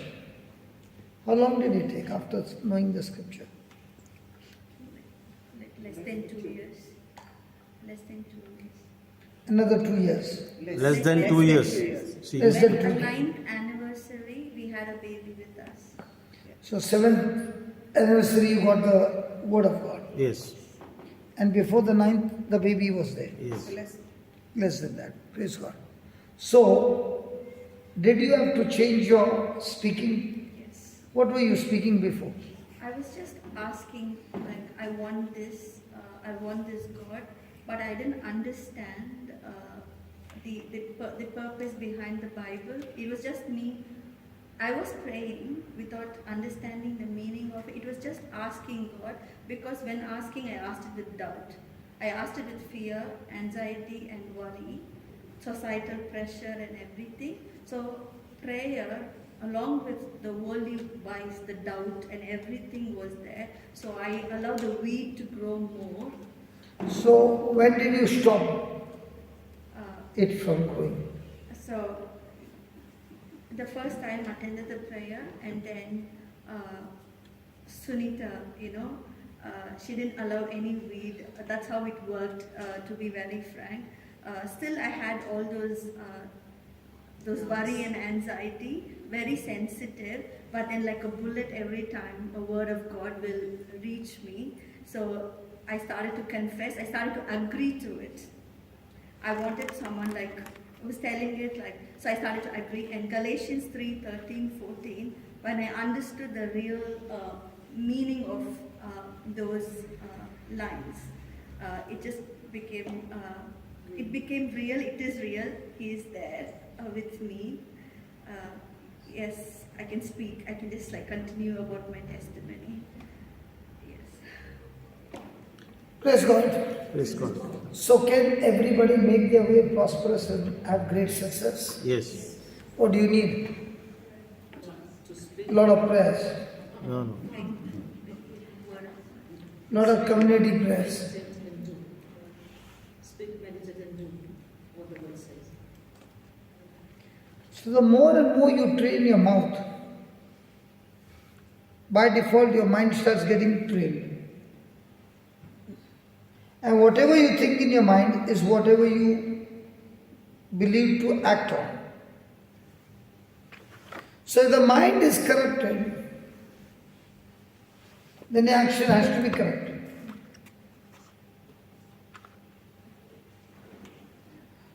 how long did it take after knowing the scripture? Less than 2 years. Less than 2 years. Another 2 years. Less than 2 years. See, Less than When 2 our years. 9th anniversary, we had a baby with us. So 7th anniversary you got the word of God. yes, And before the 9th, the baby was there. yes. Less than that. Praise God. So, did you have to change your speaking? Yes. What were you speaking before? I was just asking, like, I want this God, but I didn't understand the purpose behind the Bible. It was just me. I was praying without understanding the meaning of it. It was just asking God, because when asking, I asked it with doubt. I asked it with fear, anxiety, and worry, societal pressure, and everything. So prayer, along with the worldly wise, the doubt, and everything was there. So I allowed the weed to grow more. So, when did you stop Uh, it from growing? So the first time I attended the prayer, and then Sunita, she didn't allow any weed. That's how it worked, to be very frank. Still, I had all those worry and anxiety, very sensitive, but then like a bullet every time a word of God will reach me. So I started to confess, I started to agree to it. I wanted someone like who was telling it, like, so I started to agree. And Galatians 3:13-14, when I understood the real meaning of those lines, it just became real. It is real. He is there with me. Yes, I can speak. I can just like continue about my testimony. Yes. Praise God. Praise God. So, can everybody make their way prosperous and have great success? Yes. What do you need? A lot of prayers. No. Lot of community prayers. Speak, meditate, and do what the word says. So the more and more you train your mouth, by default your mind starts getting trained. And whatever you think in your mind is whatever you believe to act on. So if the mind is corrupted, then the action has to be corrected.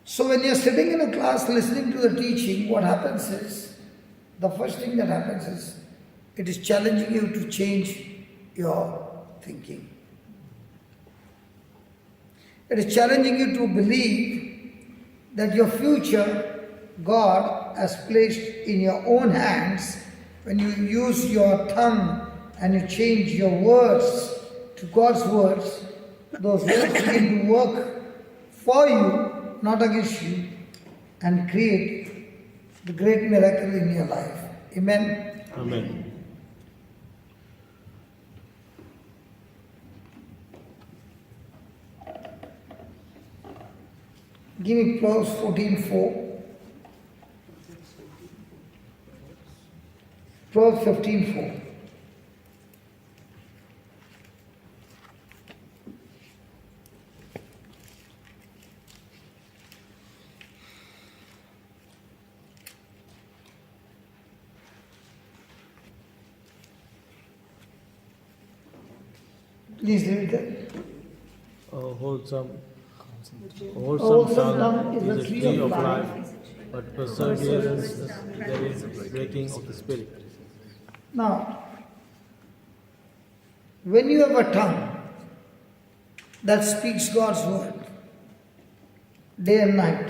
So when you're sitting in a class listening to the teaching, what happens is, the first thing that happens is, it is challenging you to change your thinking. It is challenging you to believe that your future God has placed in your own hands when you use your tongue and you change your words to God's words. Those words begin to work for you, not against you, and create the great miracle in your life. Amen. Amen. Give me Proverbs 14:4. Proverbs 15:4. Please read that. Wholesome Wholesome tongue tongue is is the a tree of life, life. but perseverance there is breaking of the spirit. Now, when you have a tongue that speaks God's word day and night,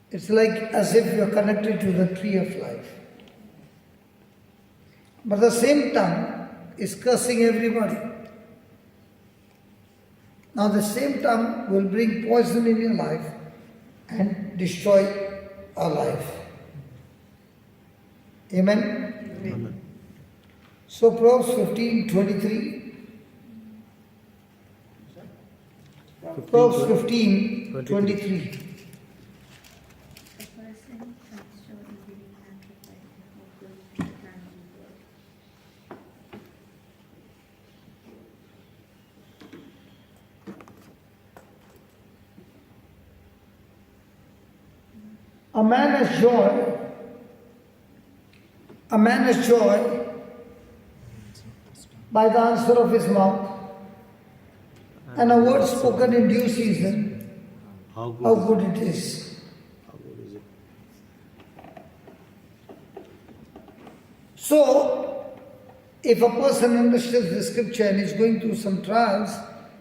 it's like as if you're connected to the tree of life. But the same tongue is cursing everybody. Now the same tongue will bring poison in your life and destroy our life. Amen? Amen. So Proverbs 15:23. Proverbs 15:23. A person comes to a giving sacrifice and goes to the time of work. A man has joy. A man has joy by the answer of his mouth, and a word spoken in due season, How how good, good it is. how good is it? So, if a person understands the scripture and is going through some trials,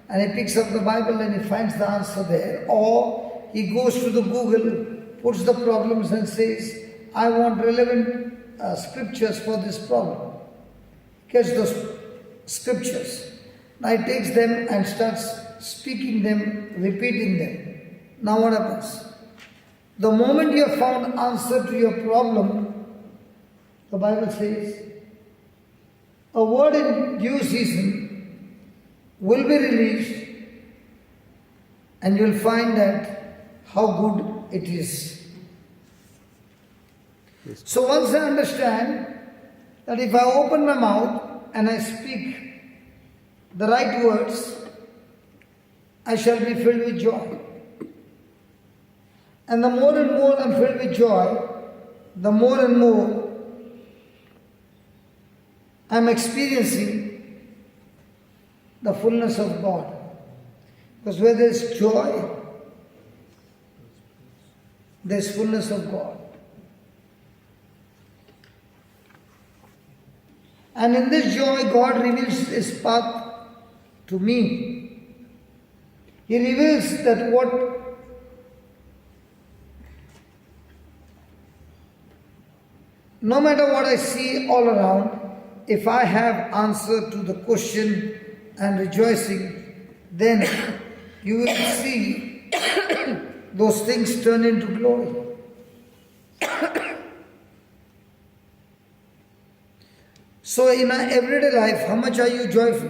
and he picks up the Bible and he finds the answer there, or he goes to the Google, puts the problems and says, I want relevant scriptures for this problem. Gets those scriptures. Now he takes them and starts speaking them, repeating them. Now what happens? The moment you have found answer to your problem, the Bible says, a word in due season will be released, and you'll find that how good it is. So once I understand that if I open my mouth and I speak the right words, I shall be filled with joy. And the more and more I'm filled with joy, the more and more I'm experiencing the fullness of God. Because where there's joy, there's fullness of God. And in this joy, God reveals His path to me. He reveals that no matter what I see all around, if I have answer to the question and rejoicing, then you will see those things turn into glory. So in our everyday life, how much are you joyful?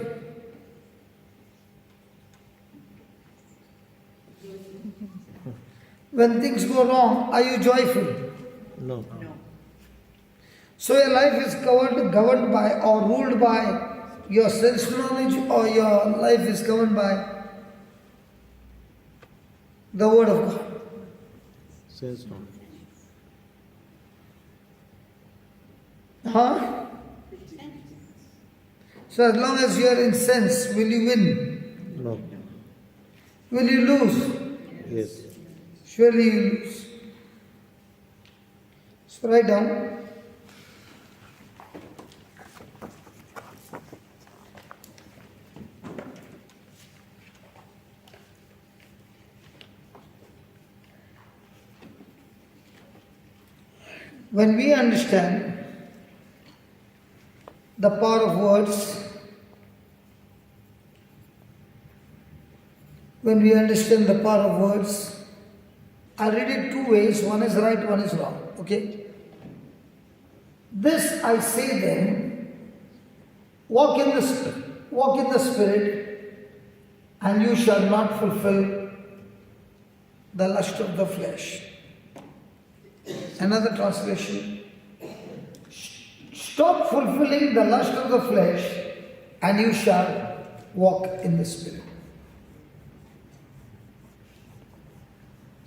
When things go wrong, are you joyful? No. No. So your life is governed by or ruled by your sense knowledge, or your life is governed by the Word of God. Sense knowledge. Huh? So as long as you are in sense, will you win? No. Will you lose? Yes. Surely you lose. So write down. When we understand the power of words, when we understand the power of words, I read it two ways, one is right, one is wrong, okay? This I say then, walk in the Spirit, and you shall not fulfill the lust of the flesh. Another translation, stop fulfilling the lust of the flesh, and you shall walk in the Spirit.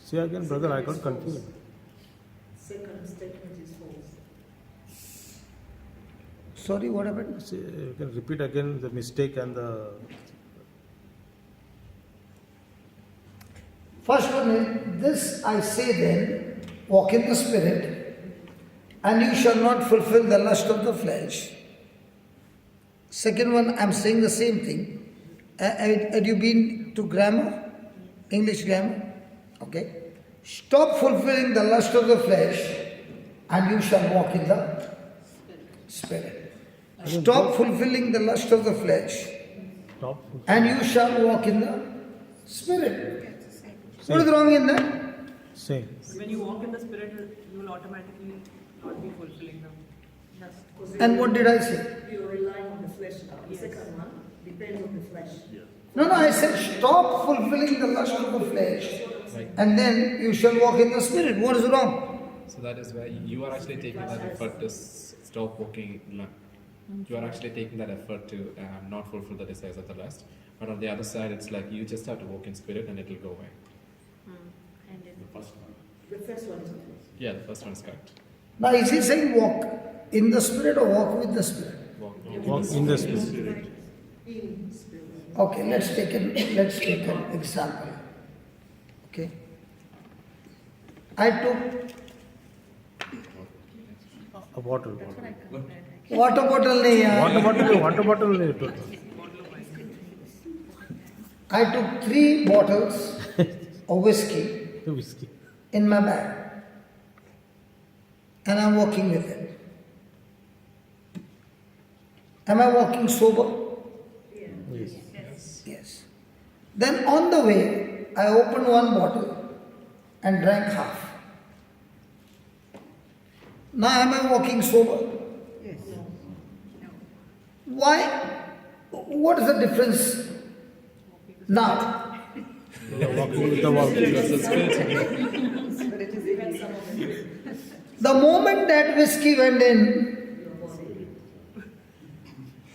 See again, brother, I got confused. Second statement is false. Sorry, what happened? You can repeat again the mistake and the. First one is, this I say then, walk in the Spirit, and you shall not fulfill the lust of the flesh. Second one, I'm saying the same thing. Had you been to grammar? English grammar? Okay. Stop fulfilling the lust of the flesh, and you shall walk in the Spirit. Stop fulfilling the lust of the flesh, Stop. and you shall walk in the Spirit. What is wrong in that? Same. When you walk in the Spirit, you will automatically not be fulfilling them. And what did I say? You are relying on the flesh now. The second one depends on the flesh. No, I said stop fulfilling the lust of the flesh, and then you shall walk in the Spirit. What is wrong? So that is where you are actually taking that effort to stop walking. You are actually taking that effort to not fulfill the desires of the lust. But on the other side, it's like you just have to walk in Spirit and it will go away. The first one is Yeah, the first one is correct. Now, is he saying walk in the Spirit or walk with the Spirit? Walk Walk in the Spirit. in spirit. Okay, let's take an example. Okay, I took A bottle. water bottle nahi yaar. Water bottle. नहीं तो. I took 3 bottles of whiskey Whiskey. in my bag, and I'm walking with it. Am I walking sober? Yes. Yes. Then on the way, I opened one bottle and drank half. Now am I walking sober? Yes. Why? What is the difference now? Walking with the walk. Because the Spirit. Spirit is in you. The moment that whiskey went in,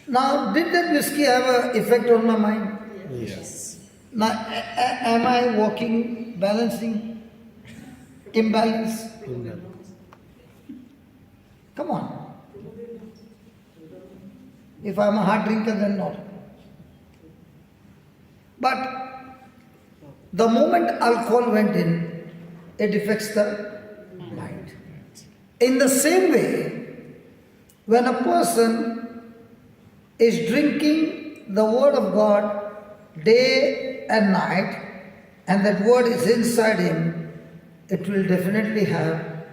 now did that whiskey have an effect on my mind? Yes. Now am I walking, balancing, imbalance? Come on. If I'm a hard drinker, then not. But the moment alcohol went in, it affects the mind. In the same way, when a person is drinking the Word of God day and night, and that Word is inside him, it will definitely have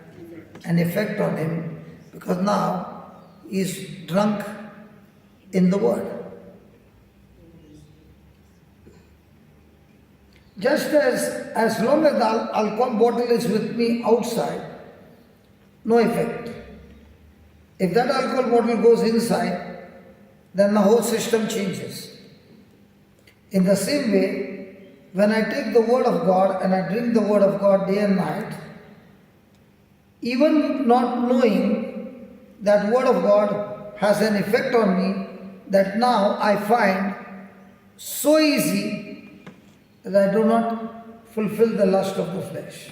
an effect on him, because now he is drunk in the Word. Just as long as the alcohol bottle is with me outside, no effect. If that alcohol bottle goes inside, then the whole system changes. In the same way, when I take the Word of God and I drink the Word of God day and night, even not knowing that Word of God has an effect on me, that now I find so easy that I do not fulfill the lust of the flesh.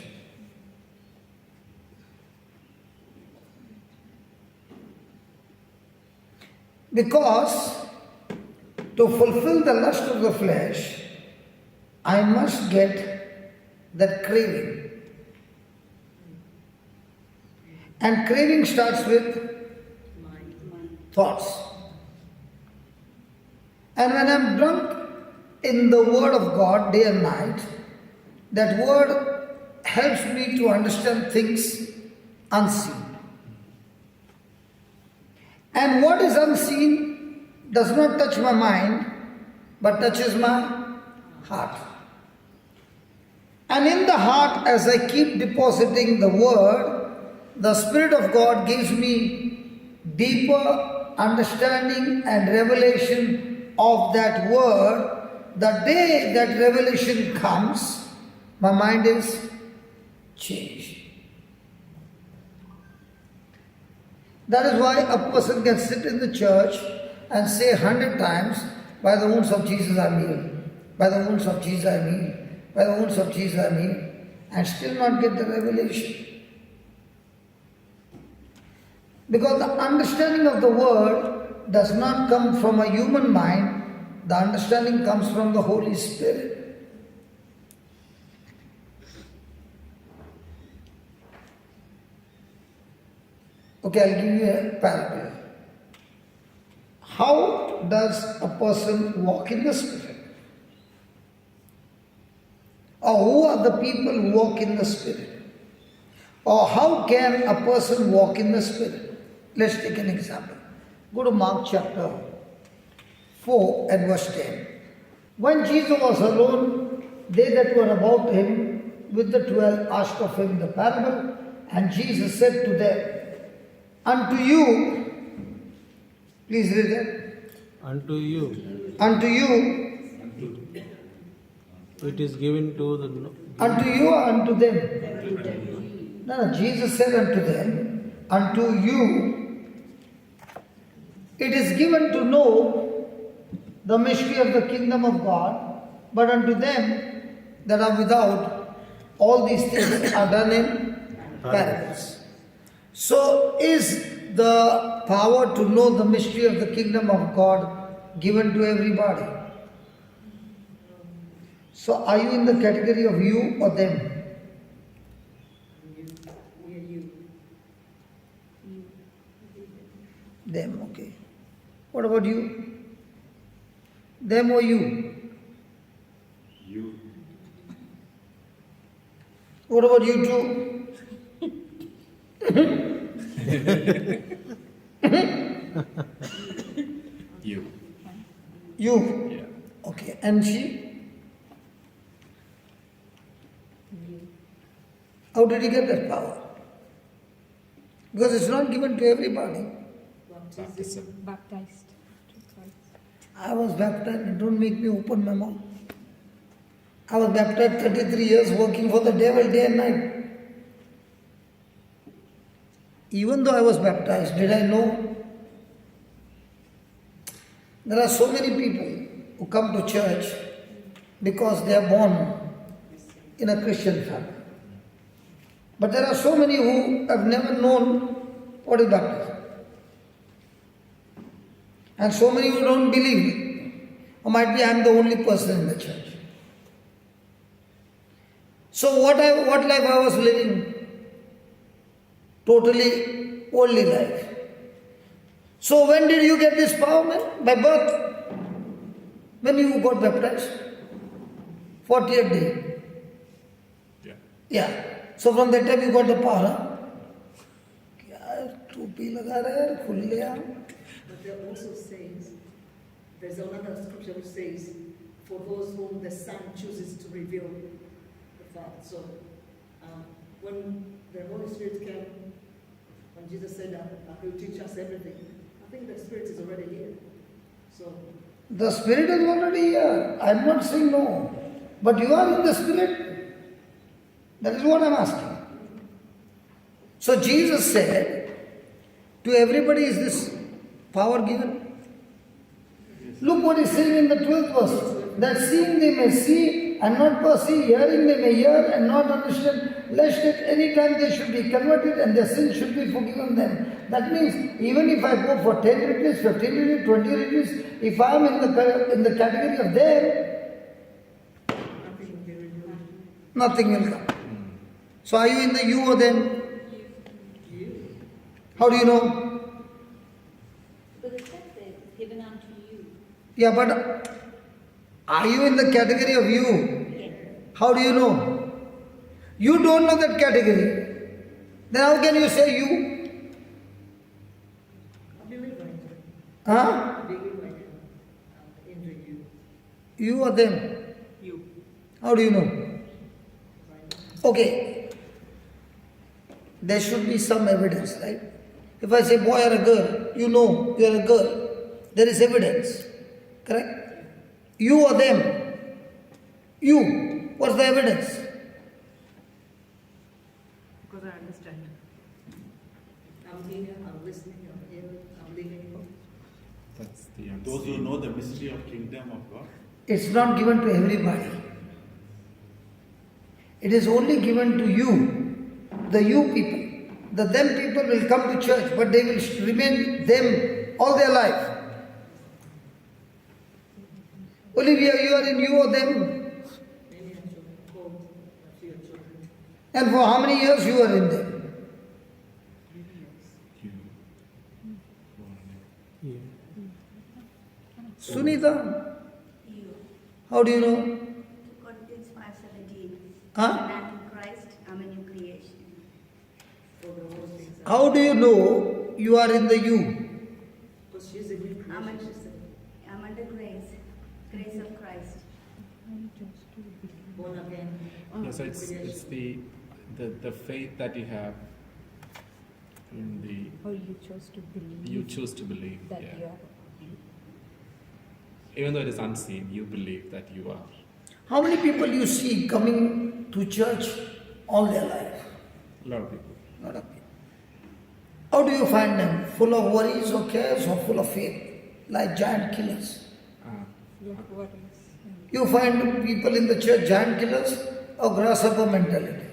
Because to fulfill the lust of the flesh, I must get that craving. And craving starts with thoughts. And when I'm drunk in the Word of God day and night, that Word helps me to understand things unseen. And what is unseen does not touch my mind, but touches my heart. And in the heart, as I keep depositing the Word, the Spirit of God gives me deeper understanding and revelation of that Word. The day that revelation comes, my mind is changed. That is why a person can sit in the church and say 100 times, by the wounds of Jesus I am healed, by the wounds of Jesus I am healed, by the wounds of Jesus I am healed, and still not get the revelation. Because the understanding of the word does not come from a human mind, the understanding comes from the Holy Spirit. Okay, I'll give you a parable. How does a person walk in the Spirit? Or who are the people who walk in the Spirit? Or how can a person walk in the Spirit? Let's take an example. Go to Mark chapter 4 and verse 10. When Jesus was alone, they that were about him with the 12 asked of him the parable, and Jesus said to them, unto you, please read it. Unto you Unto you, it is given to the unto you or unto them? No, Jesus said unto them, unto you, it is given to know the mystery of the kingdom of God, but unto them that are without, all these things are done in parables. So, is the power to know the mystery of the kingdom of God given to everybody? So, are you in the category of you or them? We are you. Them, okay. What about you? Them or you? You. What about you two? You. You. Yeah. Okay. And she? How did you get that power? Because it's not given to everybody. Baptism. Baptized. through Christ. I was baptized, don't make me open my mouth. I was baptized 33 years working for the devil day and night. Even though I was baptized, did I know? There are so many people who come to church because they are born in a Christian family. But there are so many who have never known what is baptism. And so many who don't believe me. Or might be I am the only person in the church. So what life I was living? Totally worldly life. So when did you get this power, man? By birth. When you got baptized? 40th day. Yeah. Yeah. So from that time you got the power, huh? टोपी लगा रहे हैं खुले आम. But there also says, there's another scripture which says, for those whom the Son chooses to reveal the Father. So when the Holy Spirit came, when Jesus said that He will teach us everything, I think the Spirit is already here. So The Spirit is already here. I'm not saying no. But you are in the Spirit. That is what I'm asking. So Jesus said, to everybody is this power given? Look what he's saying in the 12th verse. That seeing they may see and not perceive, hearing they may hear and not understand, lest at any time they should be converted and their sins should be forgiven them. That means even if I go for 10 retreats, 15 retreats, 20 retreats, if I am in the category of them, nothing will come. So are you in the you or them? How do you know? But it says there, it's given unto you. Yeah, but are you in the category of you? Yes. How do you know? You don't know that category. Then how can you say you? I believe right. Huh? I believe right. In the you. You or them? You. How do you know? Okay. There should be some evidence, right? If I say boy or a girl, you know you are a girl. There is evidence. Correct? You or them? You. What's the evidence? Because I understand. I'm here, I'm listening, I'm here, I'm living. That's the answer. Those who know the mystery of kingdom of God. It's not given to everybody. It is only given to you, the you people. the them people will come to church, but they will remain them all their life. Olivia, you are in you or them? Many are called, a few children. And for how many years you are in them? You. Sunita, You. how do you know? 2 Corinthians 5:17. Huh? I'm in Christ, I'm a new creation. For the whole things. How do you know you are in the you? Because she's a new I'm, creation. under, She said, I'm under grace of Christ. born again. Yeah, so it's the faith that you have in the Or you chose to believe. you choose to believe. that Yeah. you are. Even though it is unseen, you believe that you are. How many people you see coming to church all their life? A lot of people. Lot of people. How do you find them? Full of worries or cares or full of faith? Like giant killers. Like what is? You find people in the church giant killers or grasshopper mentality.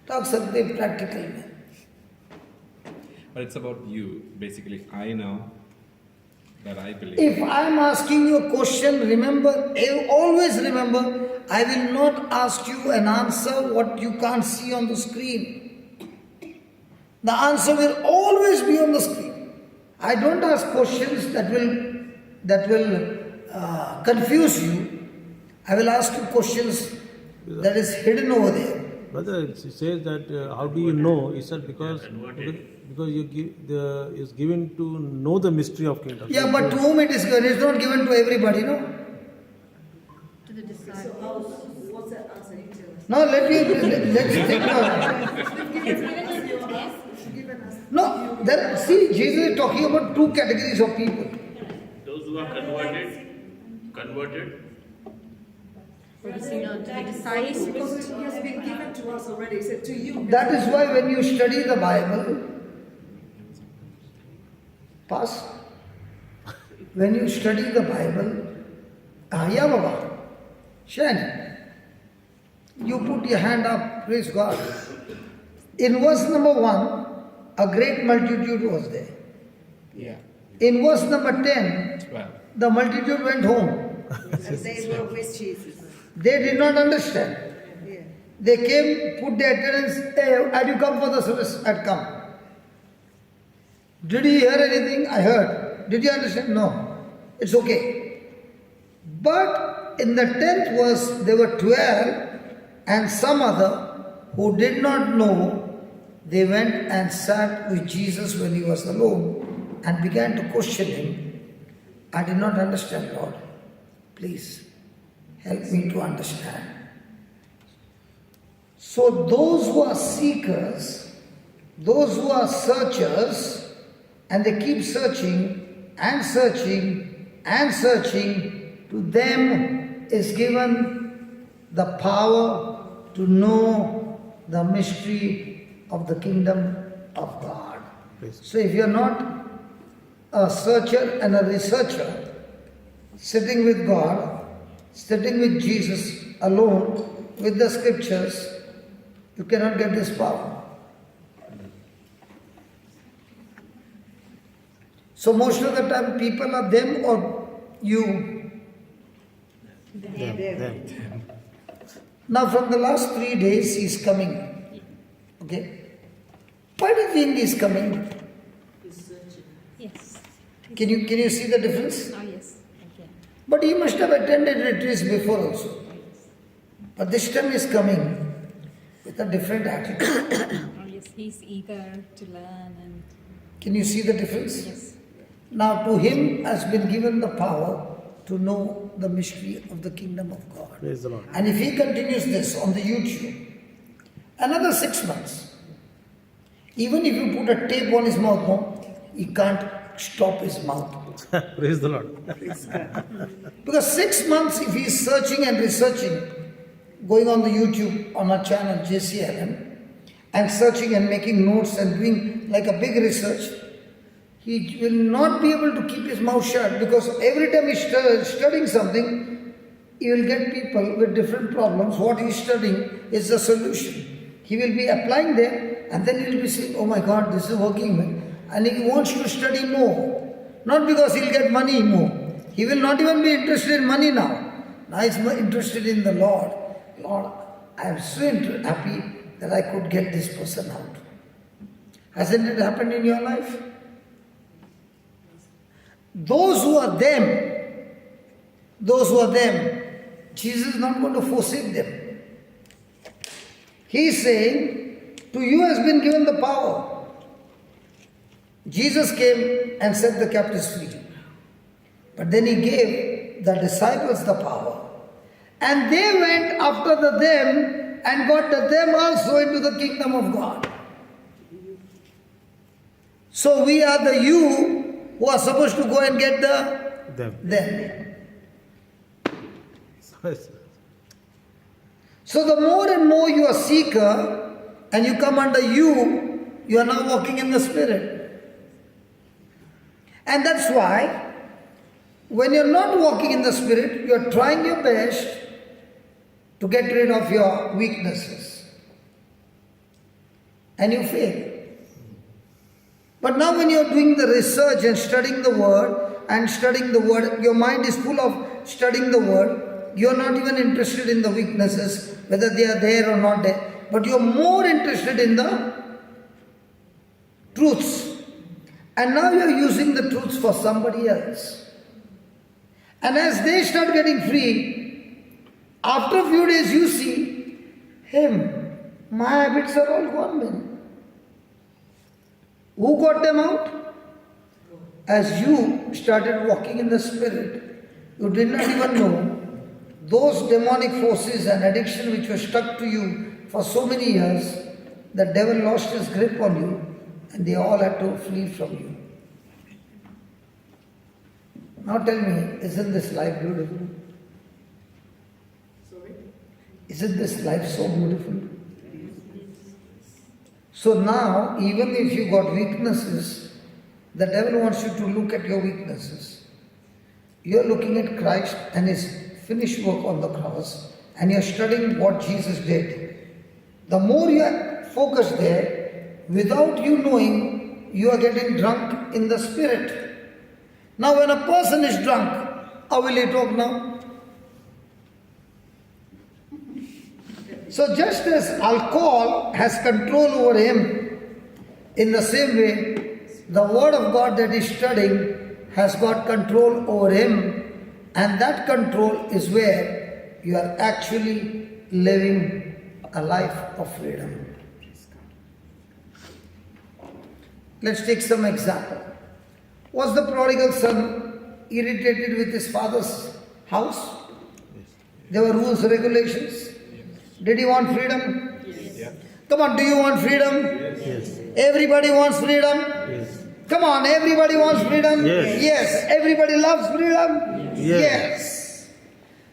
Talks of the practical man. But it's about you, basically. I know that I believe. If I am asking you a question, remember, always remember, I will not ask you an answer what you can't see on the screen. The answer will always be on the screen. I don't ask questions that will confuse you. I will ask you questions that is hidden over there. Brother, it says that how do you know? He said because you give is given to know the mystery of kingdom. Yeah, but to whom it is given? It's not given to everybody, no? To the So disciples. what's that answer? You tell us. No, let's think about it. Given us. No, see, Jesus is talking about two categories of people. Those who are converted, Because he has been given to us already. He said to you. That is why when you study the Bible, when you study the Bible, yeah, Baba, Shen, you put your hand up, praise God. In verse number 1, a great multitude was there. Yeah. In verse number 10, 12. the multitude went home. And they were with Jesus. They did not understand. Yeah. They came, put their attendance, hey, had you come for the service? I'd come. Did you hear anything? I heard. Did you understand? No. It's okay. But in the 10th verse, there were 12 and some other who did not know. They went and sat with Jesus when he was alone and began to question him. I did not understand, Lord. Please help me to understand. So those who are seekers, those who are searchers, and they keep searching and searching and searching, to them is given the power to know the mystery of the kingdom of God. So if you are not a searcher and a researcher, sitting with God, sitting with Jesus alone, with the scriptures, you cannot get this power. So most of the time people are them or you. Them. Now from the last 3 days he is coming. Okay? Why do you think he is coming? He's searching. Yes. Can you see the difference? Oh, yes. Okay. But he must have attended retreats before also. But this time he is coming with a different attitude. Oh, yes. He's eager to learn and Can you see the difference? yes. Now to him has been given the power to know the mystery of the kingdom of God. Praise the Lord. And if he continues this on the YouTube, another 6 months, even if you put a tape on his mouth, no, he can't stop his mouth. Praise the Lord. Because 6 months if he is searching and researching, going on the YouTube on our channel JCILM, and searching and making notes and doing like a big research, he will not be able to keep his mouth shut, because every time he's studying something, he will get people with different problems. What he's studying is the solution. He will be applying there, and then he will be saying, oh my God, this is working. And he wants to study more. Not because he'll get money more. He will not even be interested in money now. Now he's more interested in the Lord. Lord, I am so happy that I could get this person out. Hasn't it happened in your life? Those who are them, Jesus is not going to forsake them. He is saying, to you has been given the power. Jesus came and set the captives free. But then he gave the disciples the power. And they went after them and got them also into the kingdom of God. So we are the you who are supposed to go and get the them. So the more and more you are seeker and you come under you are now walking in the Spirit. And that's why when you're not walking in the Spirit, you're trying your best to get rid of your weaknesses. And you fail. But now when you're doing the research and studying the Word, your mind is full of studying the Word. You're not even interested in the weaknesses, whether they are there or not there. But you're more interested in the truths. And now you're using the truths for somebody else. And as they start getting free, after a few days you see, my habits are all gone then. Who got them out? As you started walking in the Spirit, you did not even know those demonic forces and addiction which were stuck to you for so many years, the devil lost his grip on you and they all had to flee from you. Now tell me, isn't this life beautiful? Sorry? Isn't this life so beautiful? So now, even if you got weaknesses, the devil wants you to look at your weaknesses. You're looking at Christ and His finished work on the cross, and you're studying what Jesus did. The more you are focused there, without you knowing, you are getting drunk in the Spirit. Now when a person is drunk, how will he talk now? So just as alcohol has control over him, in the same way, the Word of God that he's studying has got control over him, and that control is where you are actually living a life of freedom. Let's take some example. Was the prodigal son irritated with his father's house? There were rules, regulations. Did he want freedom? Yeah. Come on, do you want freedom? Yes. Everybody wants freedom? Yes. Come on, everybody wants freedom? Yes. Yes. Everybody loves freedom? Yes.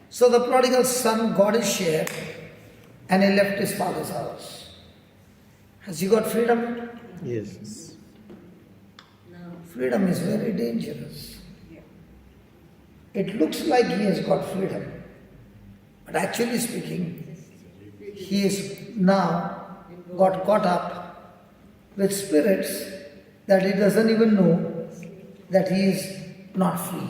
So the prodigal son got his share and he left his father's house. Has he got freedom? Yes. Freedom is very dangerous. It looks like he has got freedom, but actually speaking, he is now got caught up with spirits that he doesn't even know that he is not free.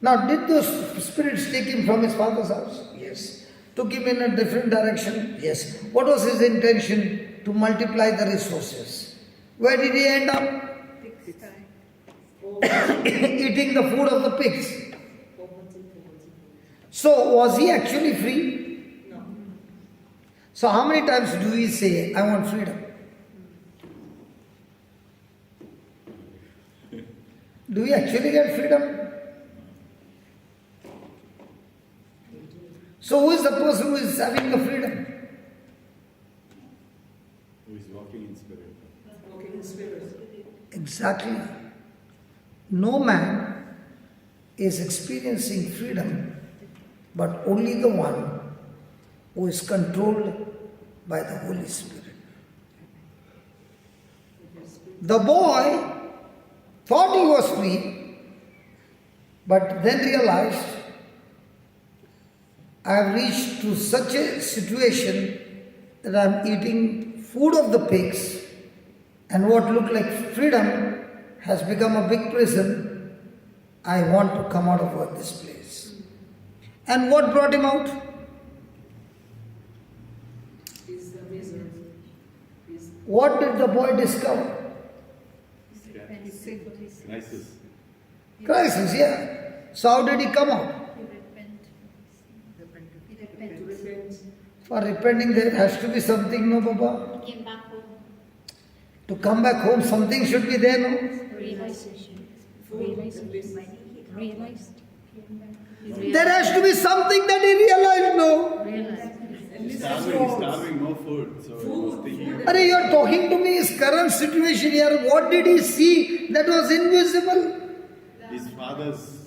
Now, did those spirits take him from his father's house? Yes. Took him in a different direction? Yes. What was his intention? To multiply the resources. Where did he end up? Eating the food of the pigs. So, was he actually free? No. So, how many times do we say, I want freedom? Do we actually get freedom? So, who is the person who is having the freedom? Who is walking in Spirit. Walking in Spirit. Exactly. No man is experiencing freedom, but only the one who is controlled by the Holy Spirit. The boy thought he was free, but then realized, I have reached to such a situation that I'm eating food of the pigs and what looked like freedom has become a big prison. I want to come out of this place. And what brought him out? Is the misery. Is What did the boy discover? Crisis. Crisis, yeah. So how did he come out? to repent. For repenting there has to be something, no Baba? Came back home. To come back home, something should be there, no? Realization. Realized. There has to be something that he realized, no? Starving, no food. So he was thinking. Are you are talking to me his current situation here. What did he see that was invisible? His father's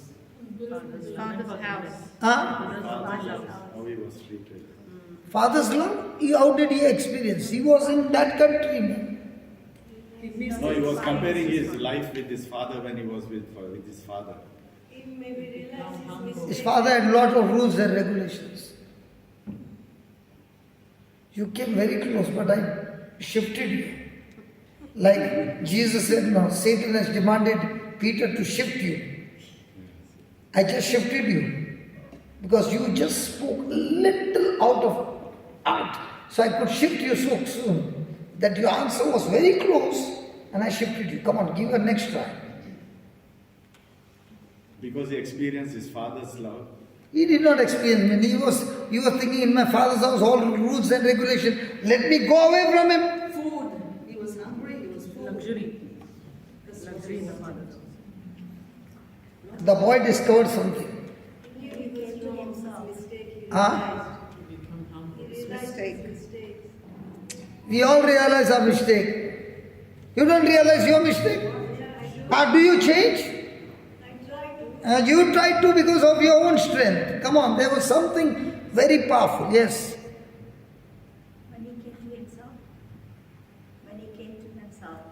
house. Huh? love, how he was treated. Father's love? How did he experience? He was in that country, man. No, he was comparing his life with his father when he was with his father. His father had lot of rules and regulations. You came very close, but I shifted you. Like Jesus said, no, Satan has demanded Peter to shift you. I just shifted you. Because you just spoke a little out. So I could shift you so soon that your answer was very close and I shifted you. Come on, give a next try. Because he experienced his father's love. He did not experience me. You were thinking in my father's house, all rules and regulations. Let me go away from him. Food. He was hungry, he was full. Luxury. Luxury in the father's house. The boy discovered something. Huh? Mistake. We all realize our mistake. You don't realize your mistake? Do you change? You tried to because of your own strength. Come on, there was something very powerful. Yes. When he came to himself.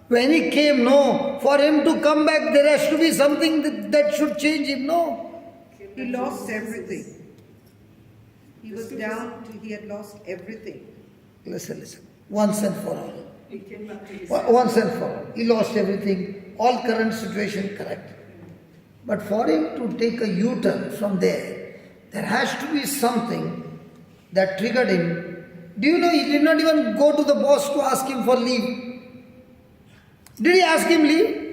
When he came, no. For him to come back, there has to be something that should change him, no. He lost everything. He was down to, he had lost everything. Listen. Once and for all. He came back to his Once and for all. He lost everything. All current situation correct. But for him to take a U-turn from there has to be something that triggered him. Do you know he did not even go to the boss to ask him for leave? Did he ask him leave?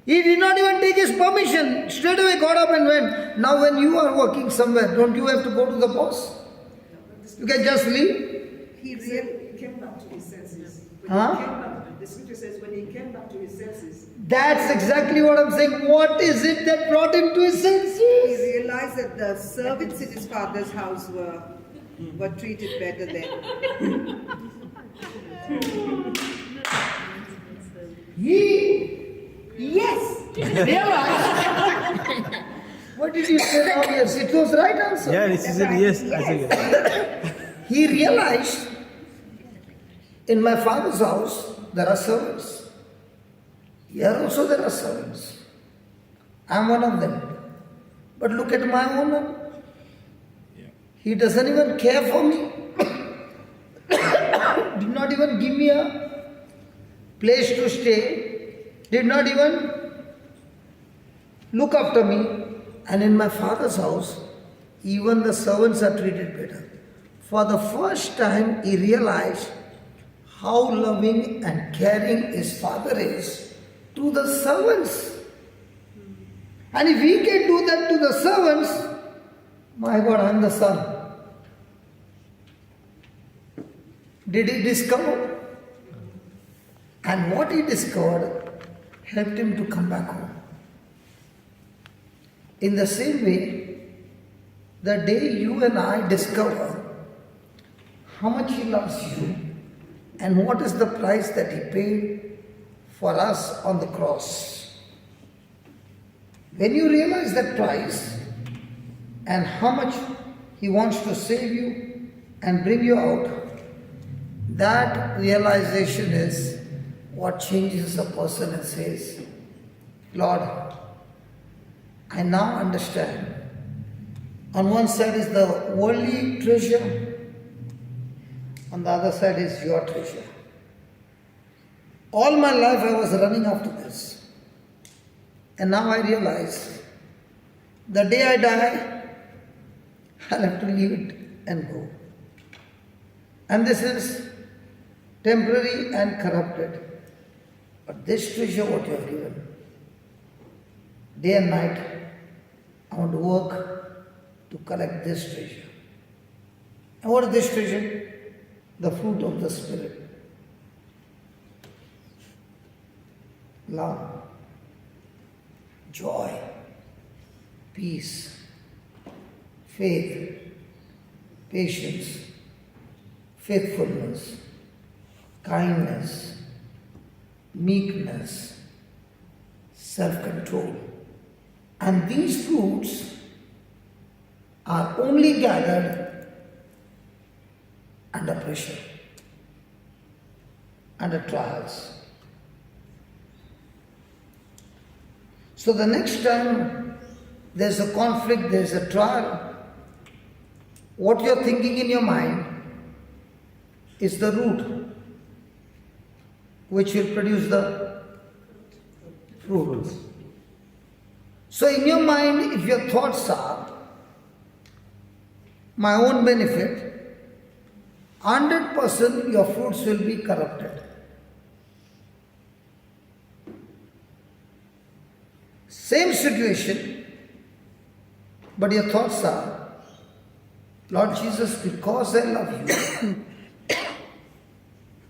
He did not even take his permission. Straight away got up and went. Now when you are working somewhere, don't you have to go to the boss? You can just leave. He really He came back to his senses. Huh? The scripture says when he came back to his senses. That's exactly what I'm saying. What is it that brought him to his senses? He realized that the servants in his father's house were treated better than. Yes! Realized. What did you say now? Yes, it was right answer. Yeah, this is it. Yes, I say yes. He realized in my father's house there are servants. Here also there are servants. I am one of them. But look at my owner. He doesn't even care for me. Did not even give me a place to stay. Did not even look after me. And in my father's house, even the servants are treated better. For the first time, he realized how loving and caring his father is to the servants. And if he can do that to the servants, my God, I am the son. Did he discover? And what he discovered helped him to come back home. In the same way, the day you and I discover how much he loves you and what is the price that he paid for us on the cross. When you realize that price and how much he wants to save you and bring you out, that realization is what changes a person and says, Lord, I now understand. On one side is the worldly treasure. On the other side is your treasure. All my life I was running after this. And now I realize the day I die, I'll have to leave it and go. And this is temporary and corrupted. But this treasure, what you have given, day and night, I want to work to collect this treasure. And what is this treasure? The fruit of the Spirit. Love, joy, peace, faith, patience, faithfulness, kindness, meekness, self-control. And these fruits are only gathered under pressure, under trials. So the next time there's a conflict, there's a trial, what you're thinking in your mind is the root which will produce the fruit. So in your mind, if your thoughts are my own benefit, 100% your fruits will be corrupted. Same situation, but your thoughts are, Lord Jesus, because I love you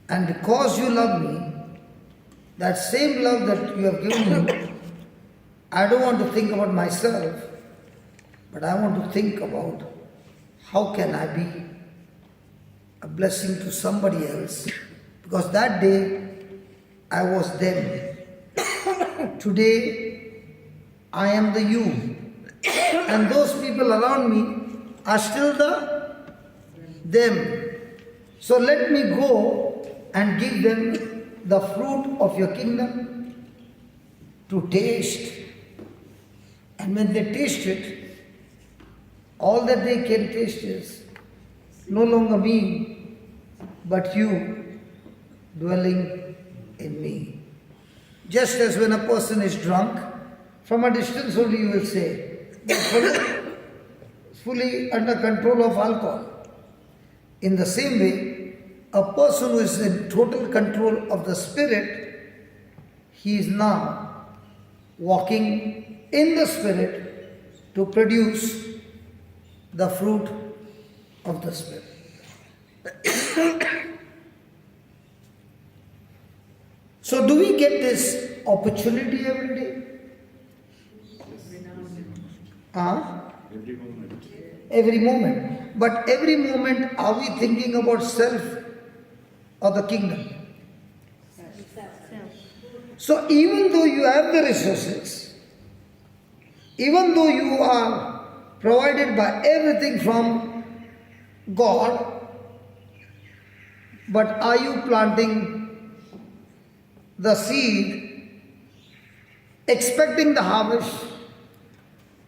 and because you love me, that same love that you have given me, I don't want to think about myself, but I want to think about how can I be a blessing to somebody else, because that day I was them. Today I am the you, and those people around me are still the them. So let me go and give them the fruit of your kingdom to taste. And when they taste it, all that they can taste is no longer me, but you dwelling in me. Just as when a person is drunk, from a distance only you will say, fully under control of alcohol. In the same way, a person who is in total control of the Spirit, he is now walking in the Spirit to produce the fruit of the Spirit. So do we get this opportunity every day? Every moment. Every moment. But every moment, are we thinking about self or the kingdom? So even though you have the resources, even though you are provided by everything from God, but are you planting the seed, expecting the harvest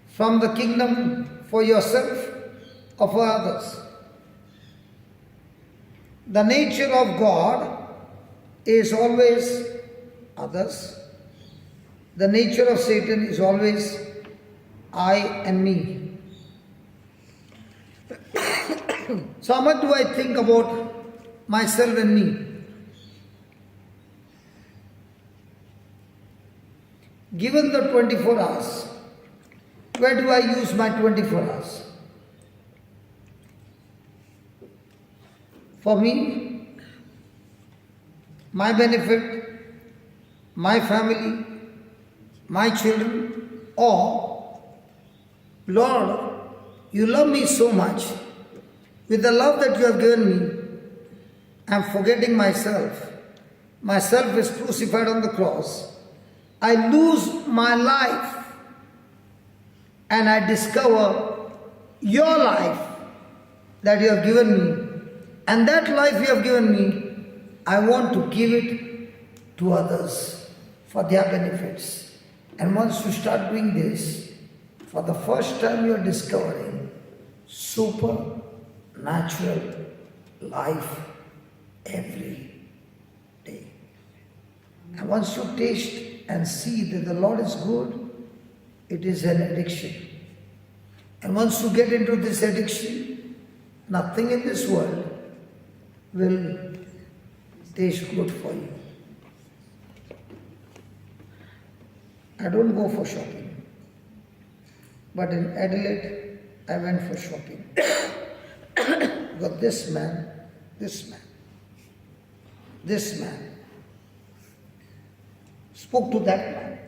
from the kingdom for yourself or for others? The nature of God is always others. The nature of Satan is always I and me. So how much do I think about myself and me? Given the 24 hours, where do I use my 24 hours? For me, my benefit, my family, my children, or Lord, you love me so much. With the love that you have given me, I am forgetting myself. Myself is crucified on the cross. I lose my life and I discover your life that you have given me. And that life you have given me, I want to give it to others for their benefits. And once you start doing this, for the first time you are discovering supernatural life every day. And once you taste and see that the Lord is good, it is an addiction. And once you get into this addiction, nothing in this world will taste good for you. I don't go for shopping. But in Adelaide, I went for shopping. Because this man spoke to that man.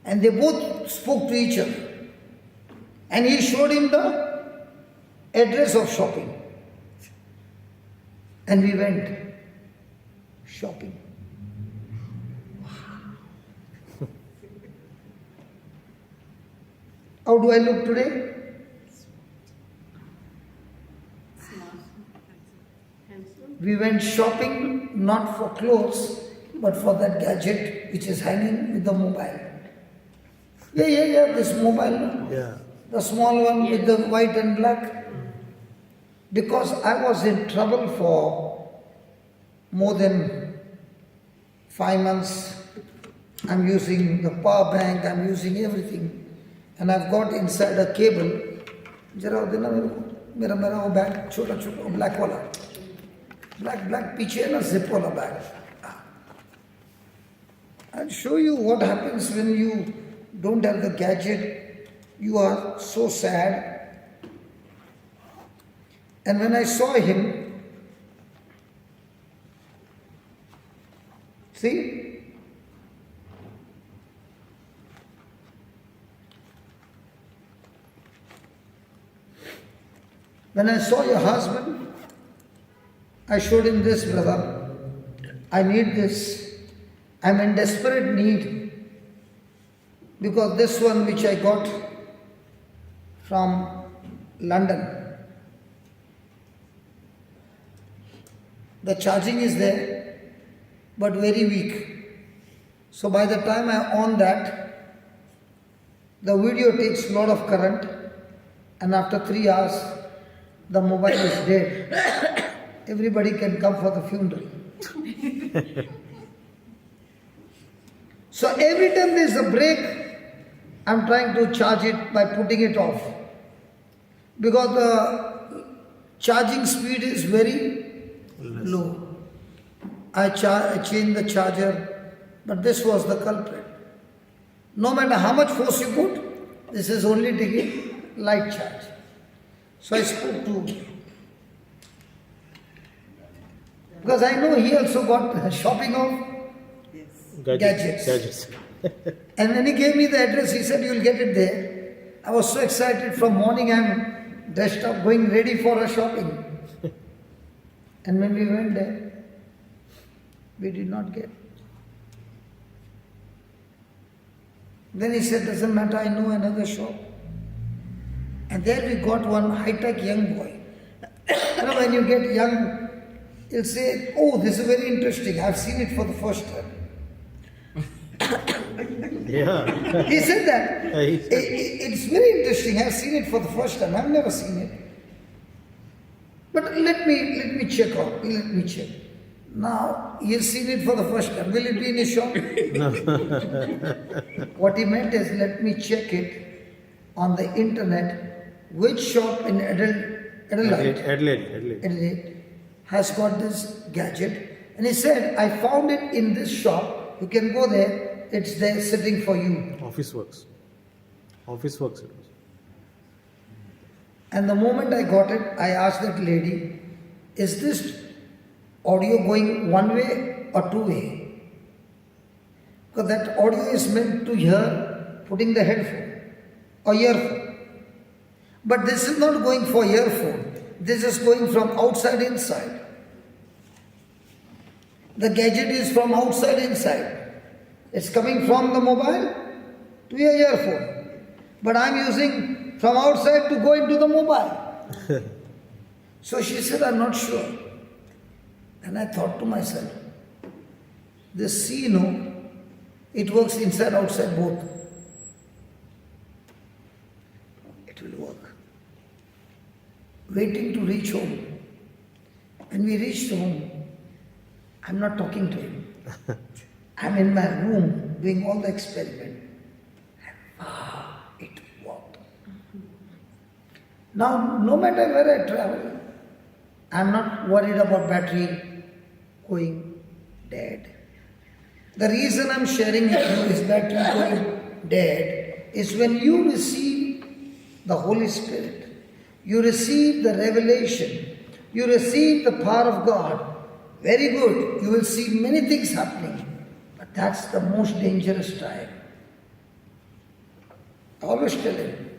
And they both spoke to each other. And he showed him the address of shopping. And we went shopping. How do I look today? We went shopping not for clothes, but for that gadget which is hanging with the mobile. Yeah, this mobile. Yeah. The small one with the white and black. Because I was in trouble for more than 5 months. I'm using the power bank, I'm using everything. And I've got inside a cable. जरा वो देना मेरा वो bag छोटा black वाला. Black पीछे है ना zip वाला bag. I'll show you what happens when you don't have the gadget. You are so sad. And when I saw him, see? When I saw your husband, I showed him this, brother. I need this. I'm in desperate need. Because this one which I got from London, the charging is there, but very weak. So by the time I on that, the video takes a lot of current, and after 3 hours, the mobile is dead. Everybody can come for the funeral. So every time there is a break, I'm trying to charge it by putting it off. Because the charging speed is very low. I changed the charger, but this was the culprit. No matter how much force you put, this is only taking light charge. So I spoke to, because I know he also got shopping of gadgets. And when he gave me the address, he said, you'll get it there. I was so excited. From morning I'm dressed up, going ready for a shopping. And when we went there, we did not get. Then he said, doesn't matter, I know another shop. And there we got one high-tech young boy. You know, when you get young, he'll say, oh, this is very interesting. I've seen it for the first time. Yeah. He said that. It's very interesting. I've seen it for the first time. I've never seen it. But let me check out. Let me check. Now, he's seen it for the first time. Will it be in his shop? No. What he meant is, let me check it on the internet. Which shop in Adelaide has got this gadget? And he said, I found it in this shop. You can go there. It's there sitting for you. Office works. Office works. It was. And the moment I got it, I asked that lady, is this audio going one way or two way? Because that audio is meant to hear putting the headphone or earphone. But this is not going for earphone. This is going from outside inside. The gadget is from outside inside. It's coming from the mobile to your earphone. But I'm using from outside to go into the mobile. So she said, I'm not sure. And I thought to myself, this it works inside, outside both. It will work. Waiting to reach home. When we reached home, I'm not talking to him. I'm in my room doing all the experiment. It worked. Now, no matter where I travel, I'm not worried about battery going dead. The reason I'm sharing with you is battery going dead is when you receive the Holy Spirit, you receive the revelation, you receive the power of God. Very good, you will see many things happening, but that's the most dangerous time. I always tell him,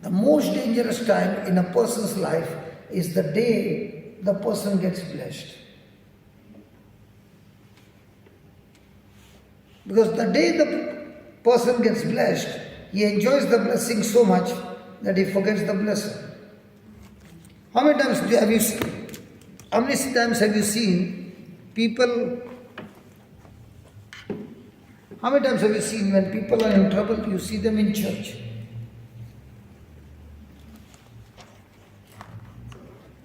the most dangerous time in a person's life is the day the person gets blessed. Because the day the person gets blessed, he enjoys the blessing so much that he forgets the blessing. How many times have you seen people? How many times have you seen when people are in trouble, you see them in church?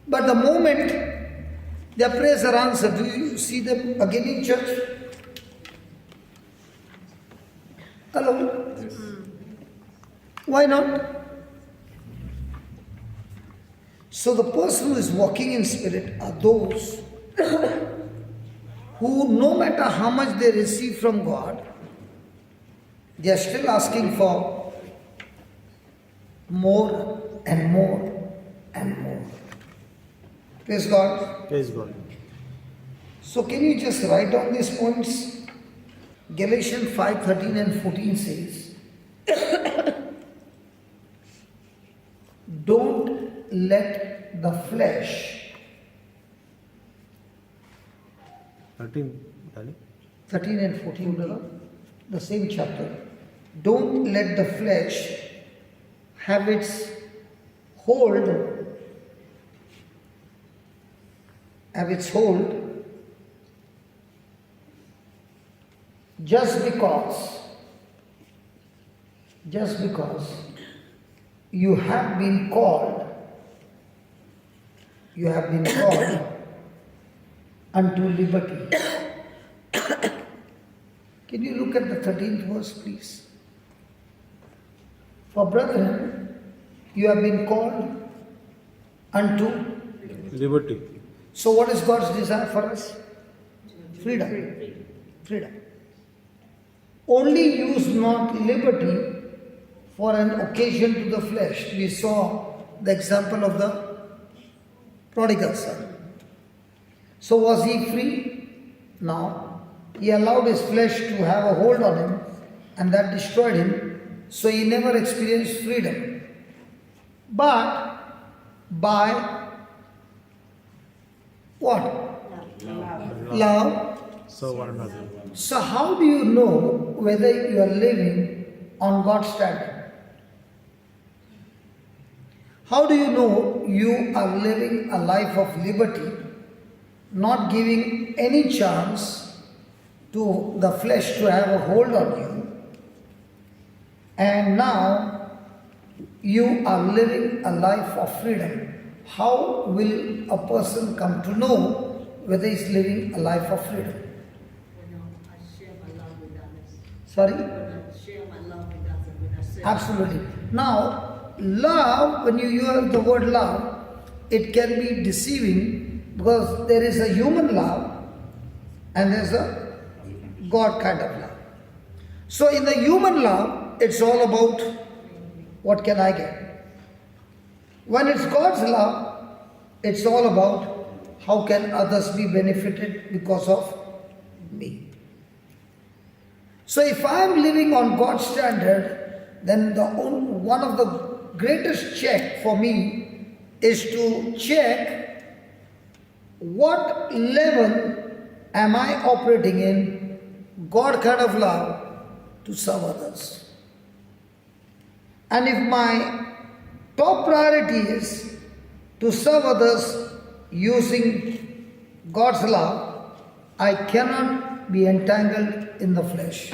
But the moment their prayers are answered, do you see them again in church? Hello? Yes. Why not? So the person who is walking in spirit are those who, no matter how much they receive from God, they are still asking for more and more and more. Praise God. Praise God. So can you just write down these points? Galatians 5:13 and 14 says, don't let the flesh, 13, Dali? 13 and 14, brother, the same chapter, don't let the flesh have its hold, just because you have been called unto liberty. Can you look at the 13th verse, please? For brethren, you have been called unto Liberty. So what is God's desire for us? Freedom. Only use not liberty for an occasion to the flesh. We saw the example of the prodigal son. So was he free? No. He allowed his flesh to have a hold on him, and that destroyed him. So he never experienced freedom. But by what? Love. So one another. So how do you know whether you are living on God's standard? How do you know you are living a life of liberty, not giving any chance to the flesh to have a hold on you, and now you are living a life of freedom? How will a person come to know whether he is living a life of freedom? I share my love with others. Sorry? When I share my love with others, when I say Absolutely. Now, love, when you use the word love, it can be deceiving because there is a human love and there is a God kind of love. So in the human love, it's all about what can I get. When it's God's love, it's all about how can others be benefited because of me. So if I am living on God's standard, then one of the greatest check for me is to check what level am I operating in God kind of love to serve others. And if my top priority is to serve others using God's love, I cannot be entangled in the flesh.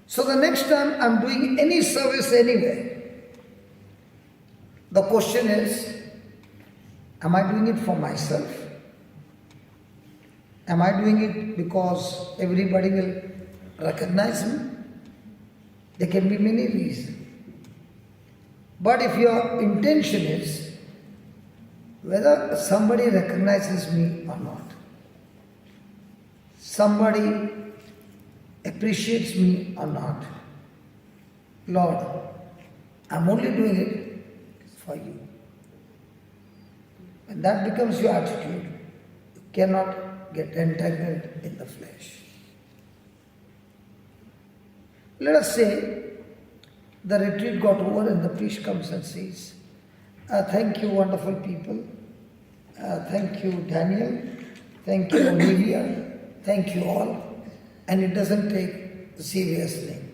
So the next time I'm doing any service anywhere, The question is, am I doing it for myself? Am I doing it because everybody will recognize me? There can be many reasons. But if your intention is whether somebody recognizes me or not, somebody appreciates me or not, Lord, I'm only doing it for you. When that becomes your attitude, you cannot get entangled in the flesh. Let us say the retreat got over and the priest comes and says, thank you, wonderful people. Thank you, Daniel. Thank you, Olivia. Thank you all. And it doesn't take the Savior's name.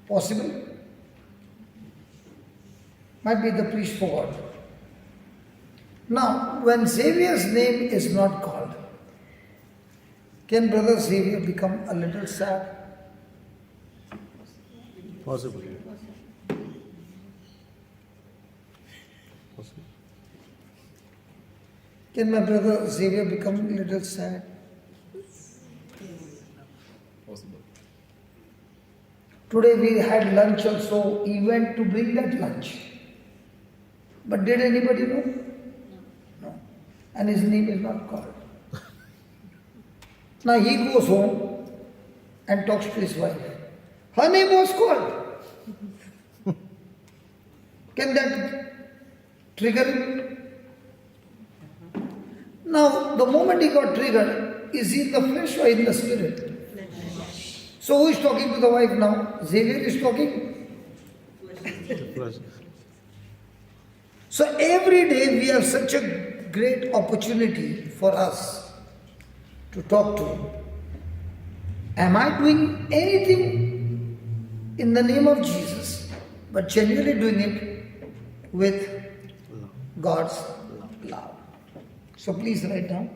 Possible? Might be the priest forgot. Now, when Savior's name is not called, can Brother Savior become a little sad? Possible. Possible. Can my brother Xavier become a little sad? Possible. Today we had lunch also, he went to bring that lunch. But did anybody know? No. And his name is not called. Now he goes home and talks to his wife. Her name was called. Can that trigger him? Now, the moment he got triggered, is he in the flesh or in the spirit? So who is talking to the wife now? Xavier is talking? So every day we have such a great opportunity for us to talk to him. Am I doing anything in the name of Jesus, but genuinely doing it with God's love? So please write down.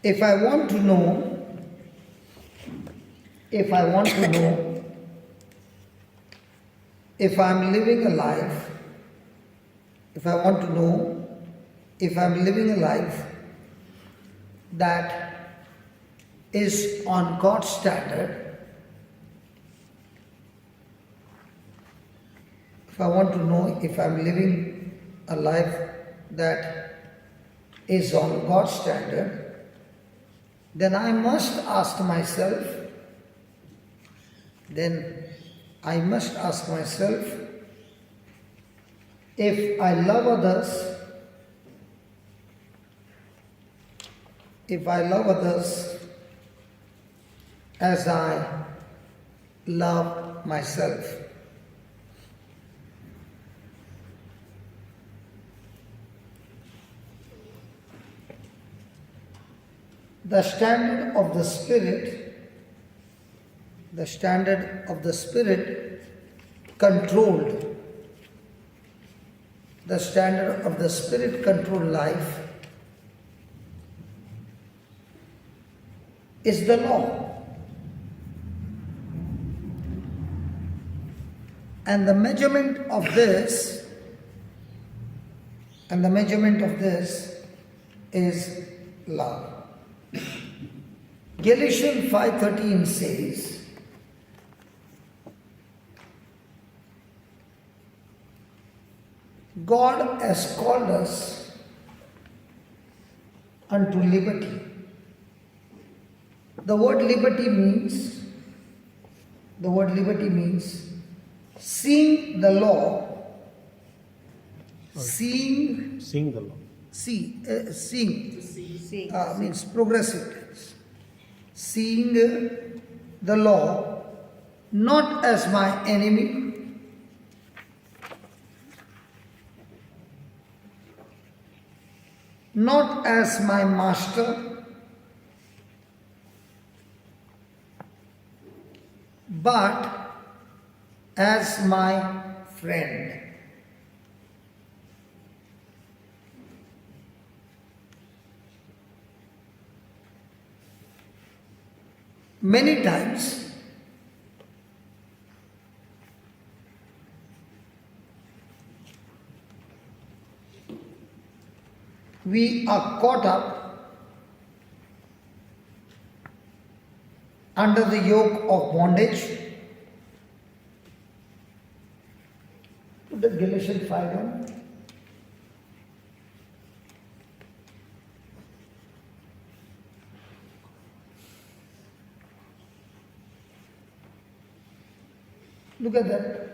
If I want to know if I'm living a life, if I want to know if I'm living a life that is on God's standard, if I want to know if I'm living a life that is on God's standard, then I must ask myself, if I love others, as I love myself. The standard of the Spirit controlled. The standard of the Spirit controlled life is the law. And the measurement of this is love. Galatians 5:13 says, God has called us unto liberty. The word liberty means seeing the law, seeing the law. Seeing means progressive tense. Seeing the law not as my enemy, not as my master, but as my friend. Many times we are caught up under the yoke of bondage. Put the Galatians 5 on. Look at that.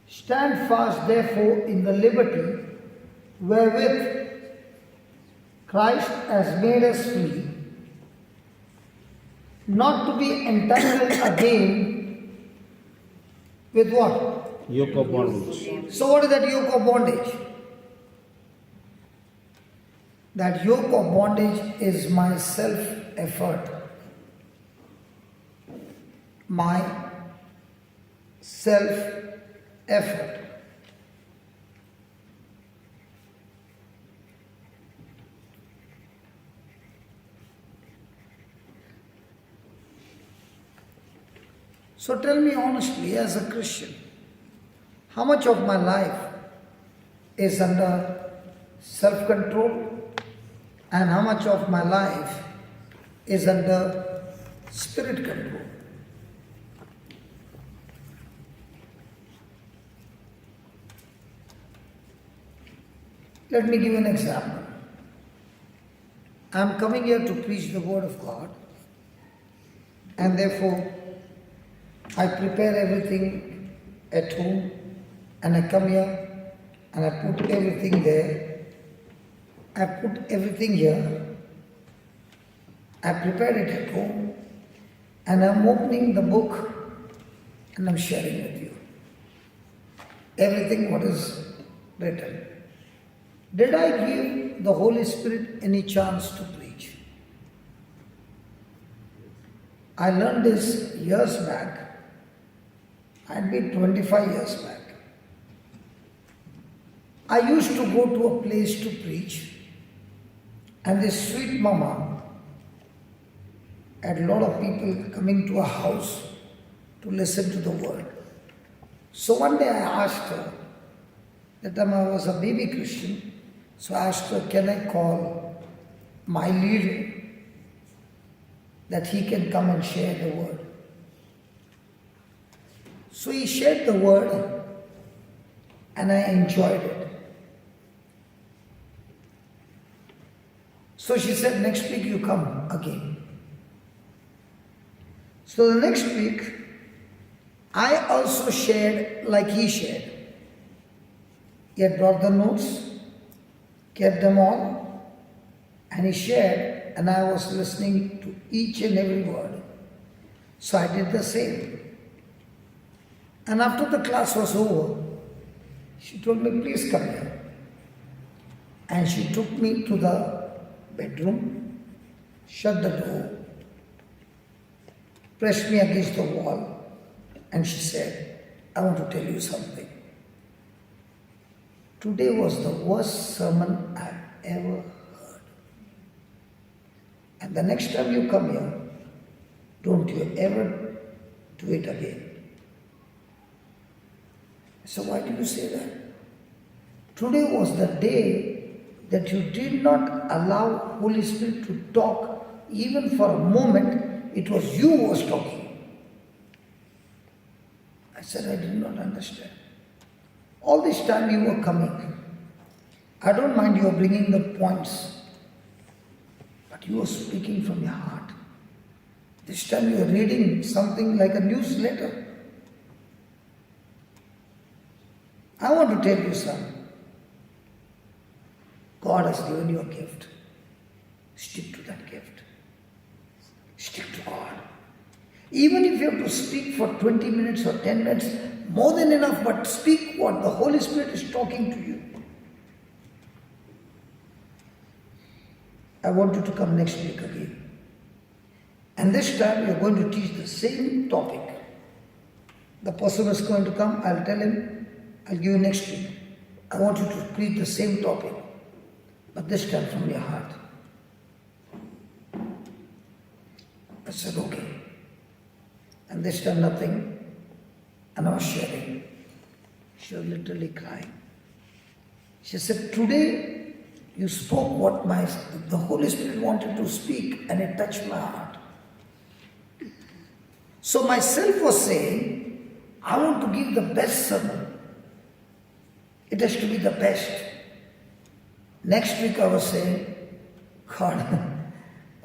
Stand fast, therefore, in the liberty wherewith Christ has made us free, not to be entangled again with what? Yoke of bondage. So, what is that yoke of bondage? That yoke of bondage is my self-effort, my self-effort. So tell me honestly, as a Christian, how much of my life is under self-control and how much of my life is under spirit control? Let me give an example. I am coming here to preach the Word of God, and therefore I prepare everything at home, and I come here and I put everything there. I put everything here. I prepared it at home, and I'm opening the book and I'm sharing with you everything what is written. Did I give the Holy Spirit any chance to preach? I learned this years back. I'd be 25 years back. I used to go to a place to preach, and this sweet mama had a lot of people coming to a house to listen to the word. So one day I asked her, that time I was a baby Christian, so I asked her, can I call my leader that he can come and share the word? So he shared the word and I enjoyed it. So she said, next week you come again. So the next week, I also shared like he shared. He had brought the notes, kept them all, and he shared, and I was listening to each and every word. So I did the same. And after the class was over, she told me, please come here. And she took me to the bedroom, shut the door, pressed me against the wall, and she said, I want to tell you something. Today was the worst sermon I've ever heard. And the next time you come here, don't you ever do it again. So why did you say that? Today was the day that you did not allow Holy Spirit to talk even for a moment. It was you who was talking. I said, I did not understand. All this time you were coming. I don't mind you bringing the points, but you were speaking from your heart. This time you are reading something like a newsletter. I want to tell you something. God has given you a gift. Stick to that gift. Stick to God. Even if you have to speak for 20 minutes or 10 minutes, more than enough, but speak what the Holy Spirit is talking to you. I want you to come next week again. And this time we are going to teach the same topic. The person is going to come, I'll tell him, I'll give you next week. I want you to preach the same topic, but this time from your heart. I said, okay. And this time nothing, and I was sharing. She was literally crying. She said, today you spoke what the Holy Spirit wanted to speak, and it touched my heart. So myself was saying, I want to give the best sermon. It has to be the best. Next week I was saying, God,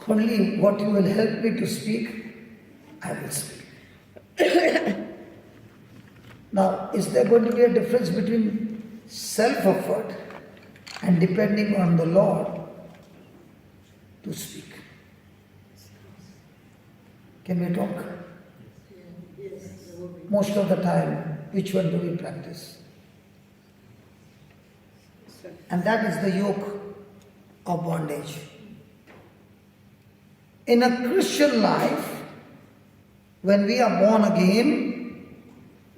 only what you will help me to speak, I will speak. Now, is there going to be a difference between self-effort and depending on the Lord to speak? Can we talk? Most of the time, which one do we practice? And that is the yoke of bondage. In a Christian life, when we are born again,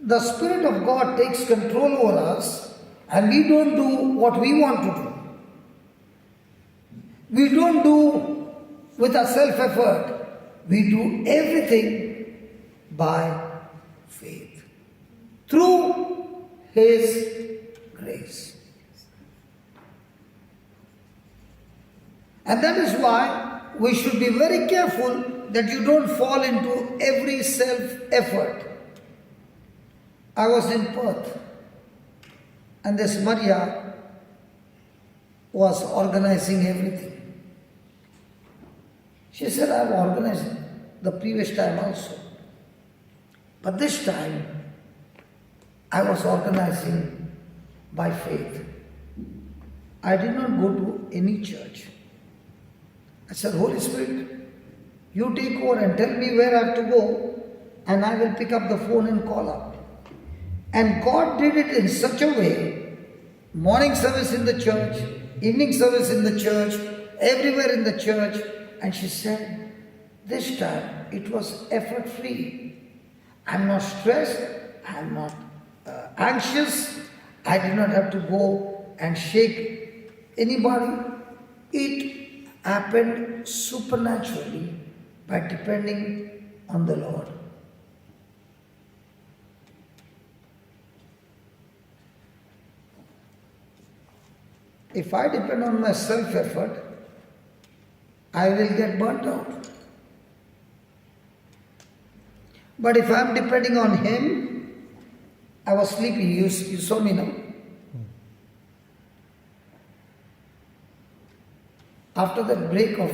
the Spirit of God takes control over us, and we don't do what we want to do. We don't do with our self-effort. We do everything by faith, through His grace. And that is why we should be very careful that you don't fall into every self-effort. I was in Perth, and this Maria was organizing everything. She said, I've organized the previous time also. But this time, I was organizing by faith. I did not go to any church. I said, Holy Spirit, you take over and tell me where I have to go, and I will pick up the phone and call up. And God did it in such a way, morning service in the church, evening service in the church, everywhere in the church. And she said, this time it was effort-free. I'm not stressed, I'm not anxious, I did not have to go and shake anybody. It happened supernaturally by depending on the Lord. If I depend on my self-effort, I will get burnt out. But if I am depending on Him, I was sleeping, you saw me now. After that break of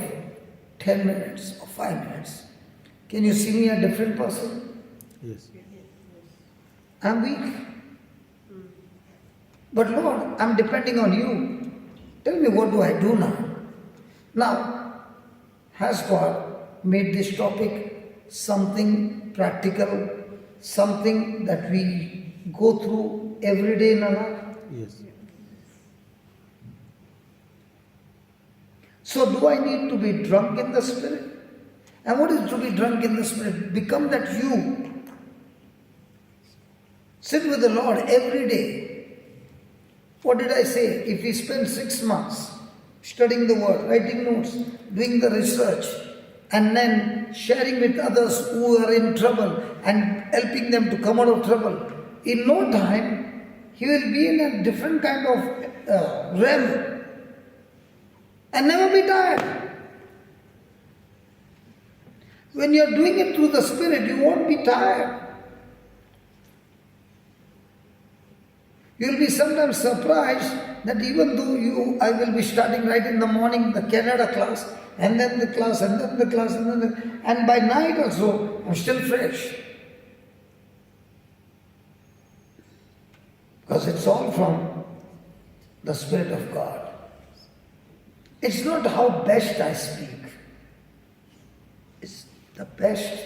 10 minutes or 5 minutes, can you see me a different person? Yes. I'm weak. But Lord, I'm depending on You. Tell me, what do I do now? Now, has God made this topic something practical, something that we go through every day in our life? Yes. So do I need to be drunk in the Spirit? And what is to be drunk in the Spirit? Become that you. Sit with the Lord every day. What did I say? If we spend 6 months studying the Word, writing notes, doing the research, and then sharing with others who are in trouble and helping them to come out of trouble, in no time, he will be in a different kind of realm and never be tired. When you are doing it through the Spirit, you won't be tired. You will be sometimes surprised that even though I will be starting right in the morning, the Canada class, and then the class, and then the class, and by night also, I'm still fresh. Because it's all from the Spirit of God. It's not how best I speak. It's the best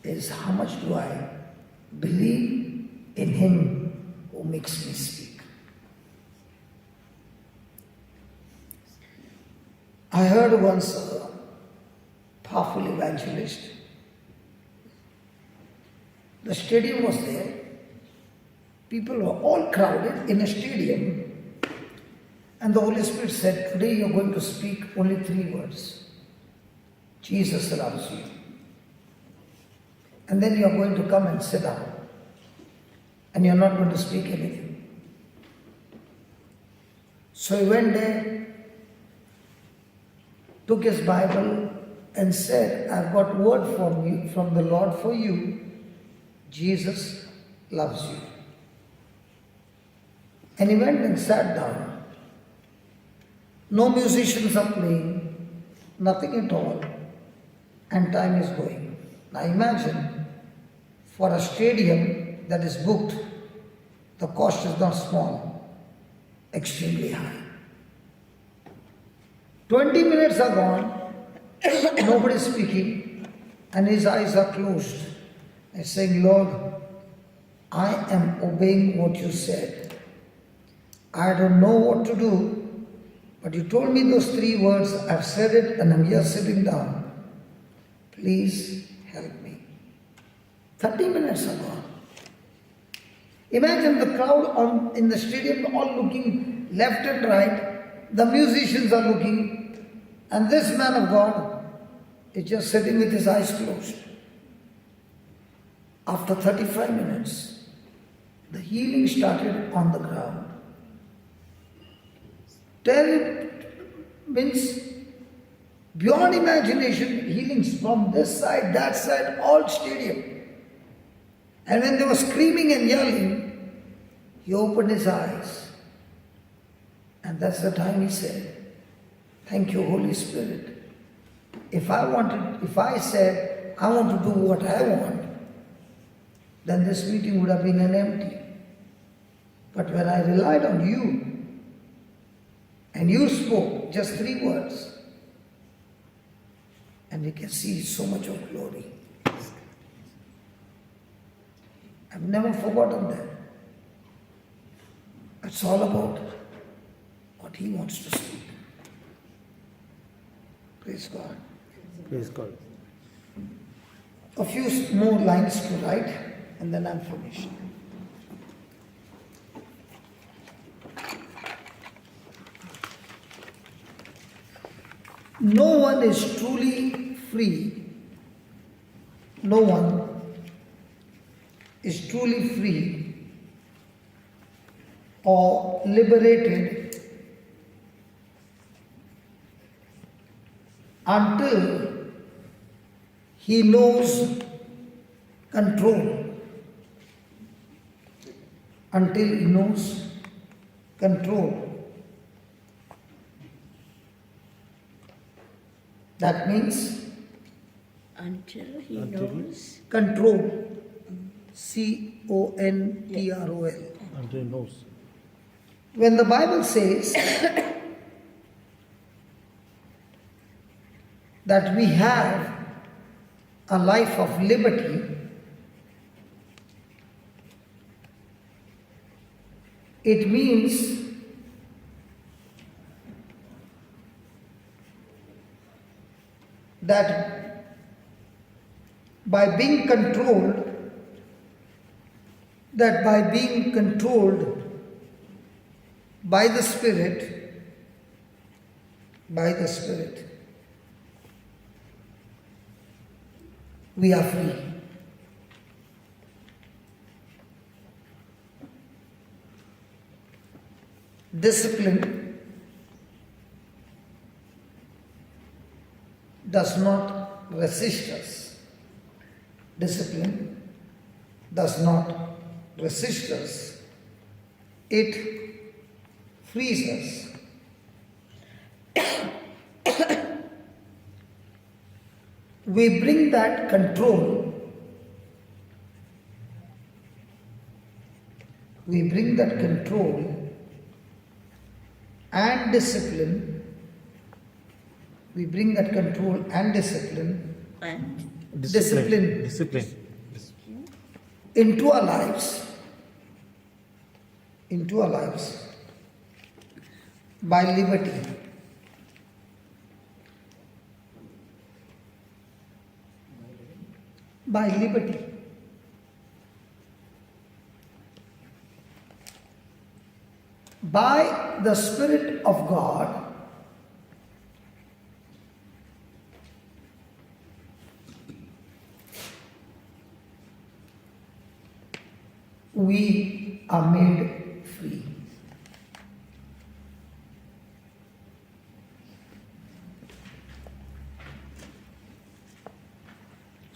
is how much do I believe in Him who makes me speak. I heard once a powerful evangelist. The stadium was there. People were all crowded in a stadium. And the Holy Spirit said, today you're going to speak only 3 words. Jesus loves you. And then you're going to come and sit down. And you're not going to speak anything. So he went there, took his Bible and said, I've got word from the Lord for you. Jesus loves you. And he went and sat down. No musicians are playing, nothing at all, and time is going. Now imagine, for a stadium that is booked, the cost is not small, extremely high. 20 minutes are gone, nobody is speaking, and his eyes are closed. And saying, Lord, I am obeying what you said. I don't know what to do, but you told me those 3 words, I've said it, and I'm here sitting down. Please help me. 30 minutes are gone. Imagine the crowd in the stadium all looking left and right. The musicians are looking, and this man of God is just sitting with his eyes closed. After 35 minutes, the healing started on the ground. Means beyond imagination, healings from this side, that side, all stadium. And when they were screaming and yelling, he opened his eyes. And that's the time he said, thank you, Holy Spirit. If I said, I want to do what I want, then this meeting would have been an empty. But when I relied on you, and you spoke just 3 words, and we can see so much of glory. I've never forgotten that. It's all about what he wants to speak. Praise God. Praise God. A few more lines to write, and then I'm finished. No one is truly free. No one is truly free or liberated until he knows control. Until he knows control. That means until he knows control. CONTROL. Until he knows. When the Bible says that we have a life of liberty, it means that by being controlled by the Spirit, we are free. Discipline does not resist us. Discipline does not resist us. It frees us. We bring that control, and discipline. We bring that control and discipline into our lives by liberty. By liberty. By the Spirit of God, we are made free.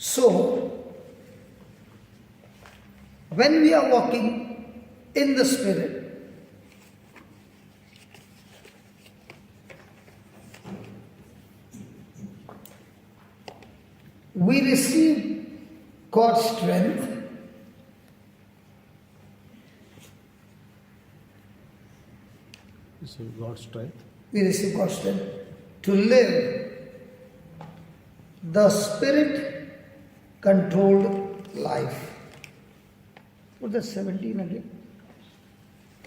So, when we are walking in the Spirit, we receive God's strength So God's strength. we receive God's strength to live the Spirit controlled life. Put the 17 again.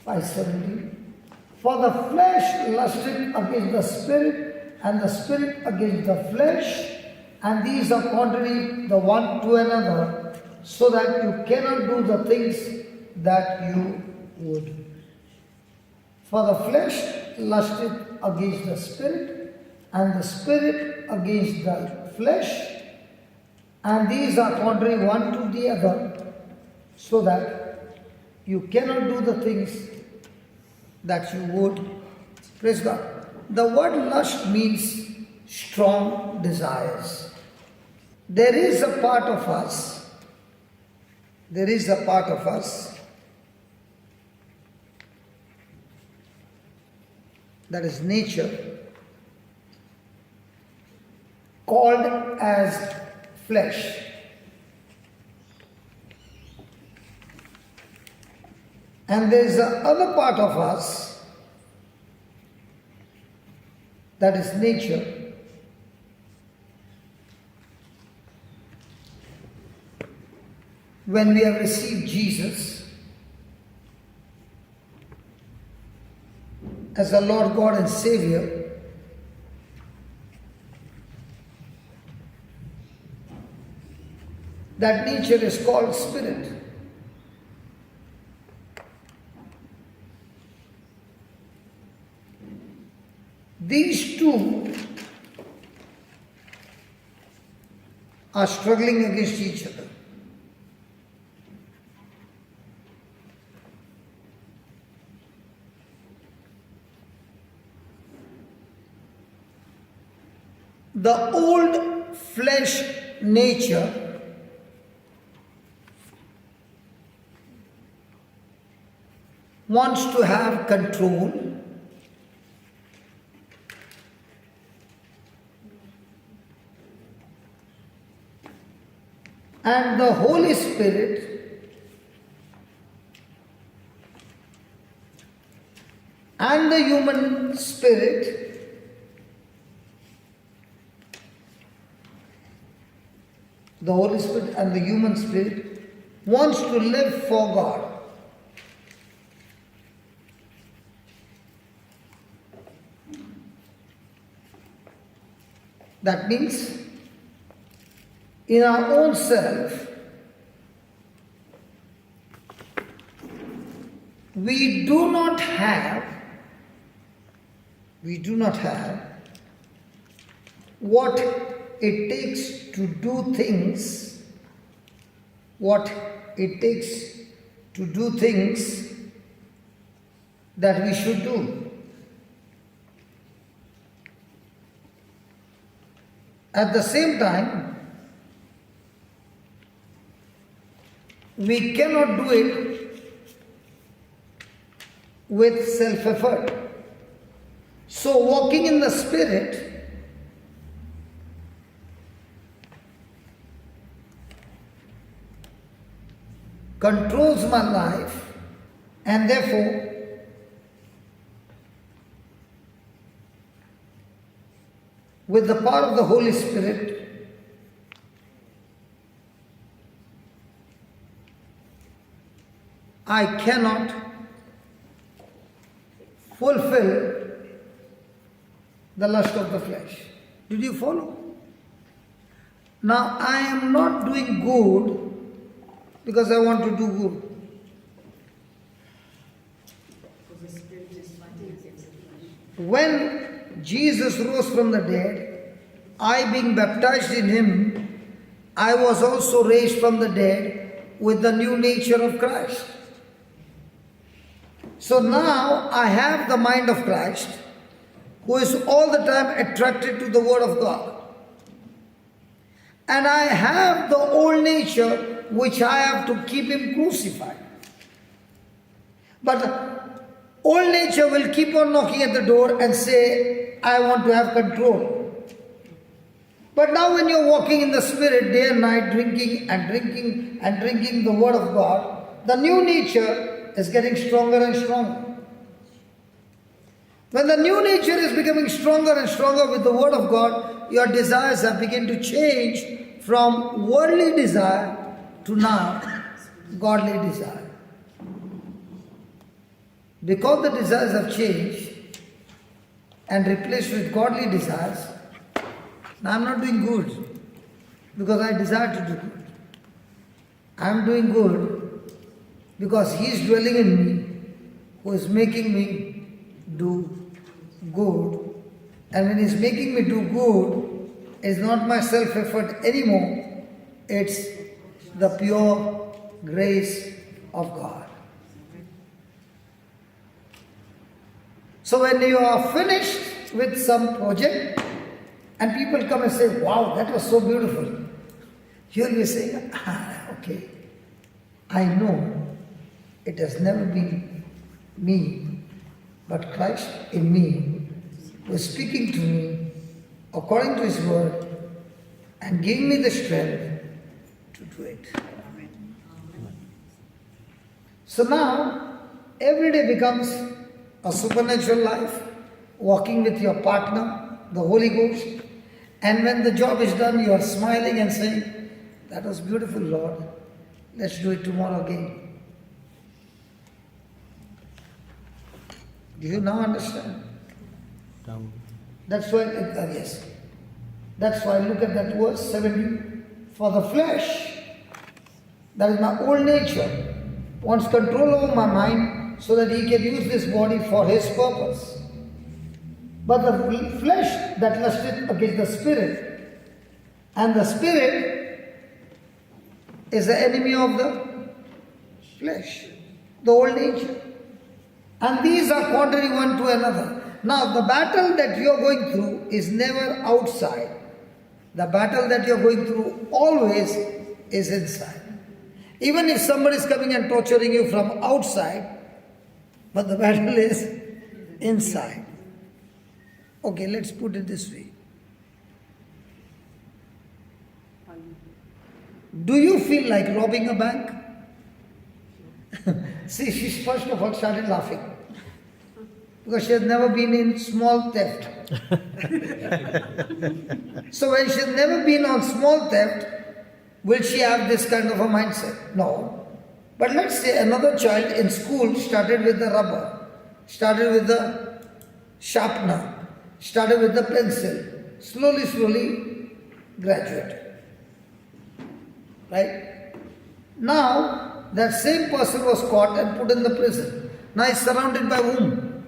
5:17. For the flesh lusteth against the Spirit, and the Spirit against the flesh, and these are contrary the one to another, so that you cannot do the things that you would. For the flesh lusteth against the Spirit, and the Spirit against the flesh, and these are contrary one to the other, so that you cannot do the things that you would. Praise God. The word lust means strong desires. There is a part of us, that is nature, called as flesh. And there is the other part of us that is nature. When we have received Jesus as the Lord God and Savior, that nature is called spirit. These two are struggling against each other. The old flesh nature wants to have control, and the Holy Spirit and the human spirit the Holy Spirit and the human spirit wants to live for God. That means in our own self, we do not have what it takes to do things, that we should do. At the same time, we cannot do it with self-effort. So walking in the Spirit controls my life, and therefore with the power of the Holy Spirit I cannot fulfill the lust of the flesh. Did you follow? Now I am not doing good because I want to do good. When Jesus rose from the dead, I being baptized in Him, I was also raised from the dead with the new nature of Christ. So now I have the mind of Christ, who is all the time attracted to the Word of God. And I have the old nature which I have to keep him crucified. But old nature will keep on knocking at the door and say, I want to have control. But now when you're walking in the Spirit day and night, drinking and drinking and drinking the Word of God, the new nature is getting stronger and stronger. When the new nature is becoming stronger and stronger with the Word of God, your desires have begun to change from worldly desire to now godly desire. Because the desires have changed and replaced with godly desires, now I'm not doing good because I desire to do good. I'm doing good because He is dwelling in me, who is making me do good. And when He is making me do good, it's not my self-effort anymore, it's the pure grace of God. So when you are finished with some project and people come and say, wow, that was so beautiful, you'll be saying, okay, I know it has never been me, but Christ in me who is speaking to me according to His word and giving me the strength to do it. So now, every day becomes a supernatural life, walking with your partner, the Holy Ghost, and when the job is done, you are smiling and saying, that was beautiful, Lord, let's do it tomorrow again. Do you now understand? Down. That's why, yes, that's why look at that verse 17. For the flesh, that is my old nature, wants control over my mind, so that he can use this body for his purpose. But the flesh that lusteth against the Spirit, and the Spirit is the enemy of the flesh, the old nature. And these are contrary one to another. Now the battle that you are going through is never outside. The battle that you are going through always is inside. Even if somebody is coming and torturing you from outside, but the battle is inside. Okay, let's put it this way. Do you feel like robbing a bank? See, she first of all started laughing because she has never been in small theft. So when she has never been on small theft, will she have this kind of a mindset? No. But let's say another child in school started with the rubber, started with the sharpener, started with the pencil, slowly graduated. Right? Now, that same person was caught and put in the prison. Now he's surrounded by whom?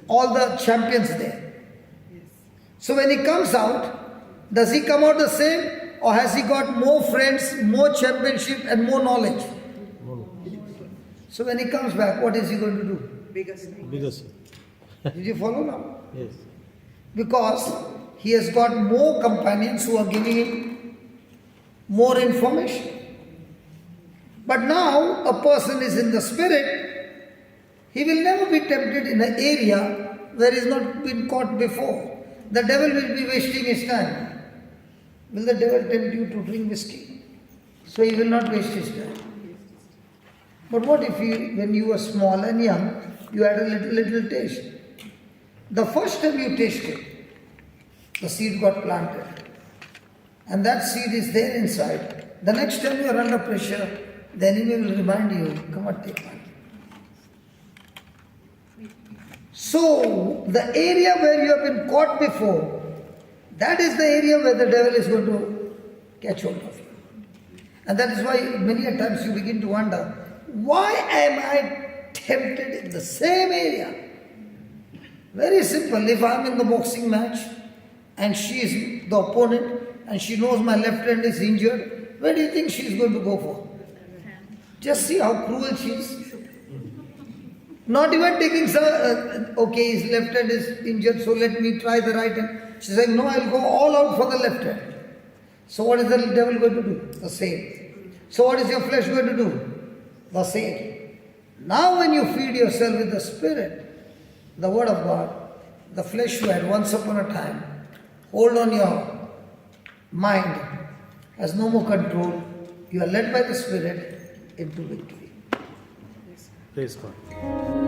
All the champions there. So when he comes out, does he come out the same, or has he got more friends, more championship and more knowledge? So when he comes back, what is he going to do? Bigger sin. Bigger sin. Did you follow now? Yes. Because he has got more companions who are giving him more information. But now a person is in the Spirit, he will never be tempted in an area where he has not been caught before. The devil will be wasting his time. Will the devil tempt you to drink whiskey? So he will not waste his time. But what if when you were small and young, you had a little taste? The first time you tasted, the seed got planted. And that seed is there inside. The next time you are under pressure, the enemy will remind you, come and take one. So, the area where you have been caught before, that is the area where the devil is going to catch hold of you. And that is why many a times you begin to wonder, why am I tempted in the same area? Very simple. If I am in the boxing match and she is the opponent and she knows my left hand is injured, where do you think she is going to go for? Just see how cruel she is. Not even taking some, okay, his left hand is injured, so let me try the right hand. She's saying, no, I'll go all out for the left hand. So what is the devil going to do? The same. So what is your flesh going to do? The same. Now when you feed yourself with the Spirit, the Word of God, the flesh you had once upon a time, hold on your mind, has no more control. You are led by the Spirit into victory. Praise God.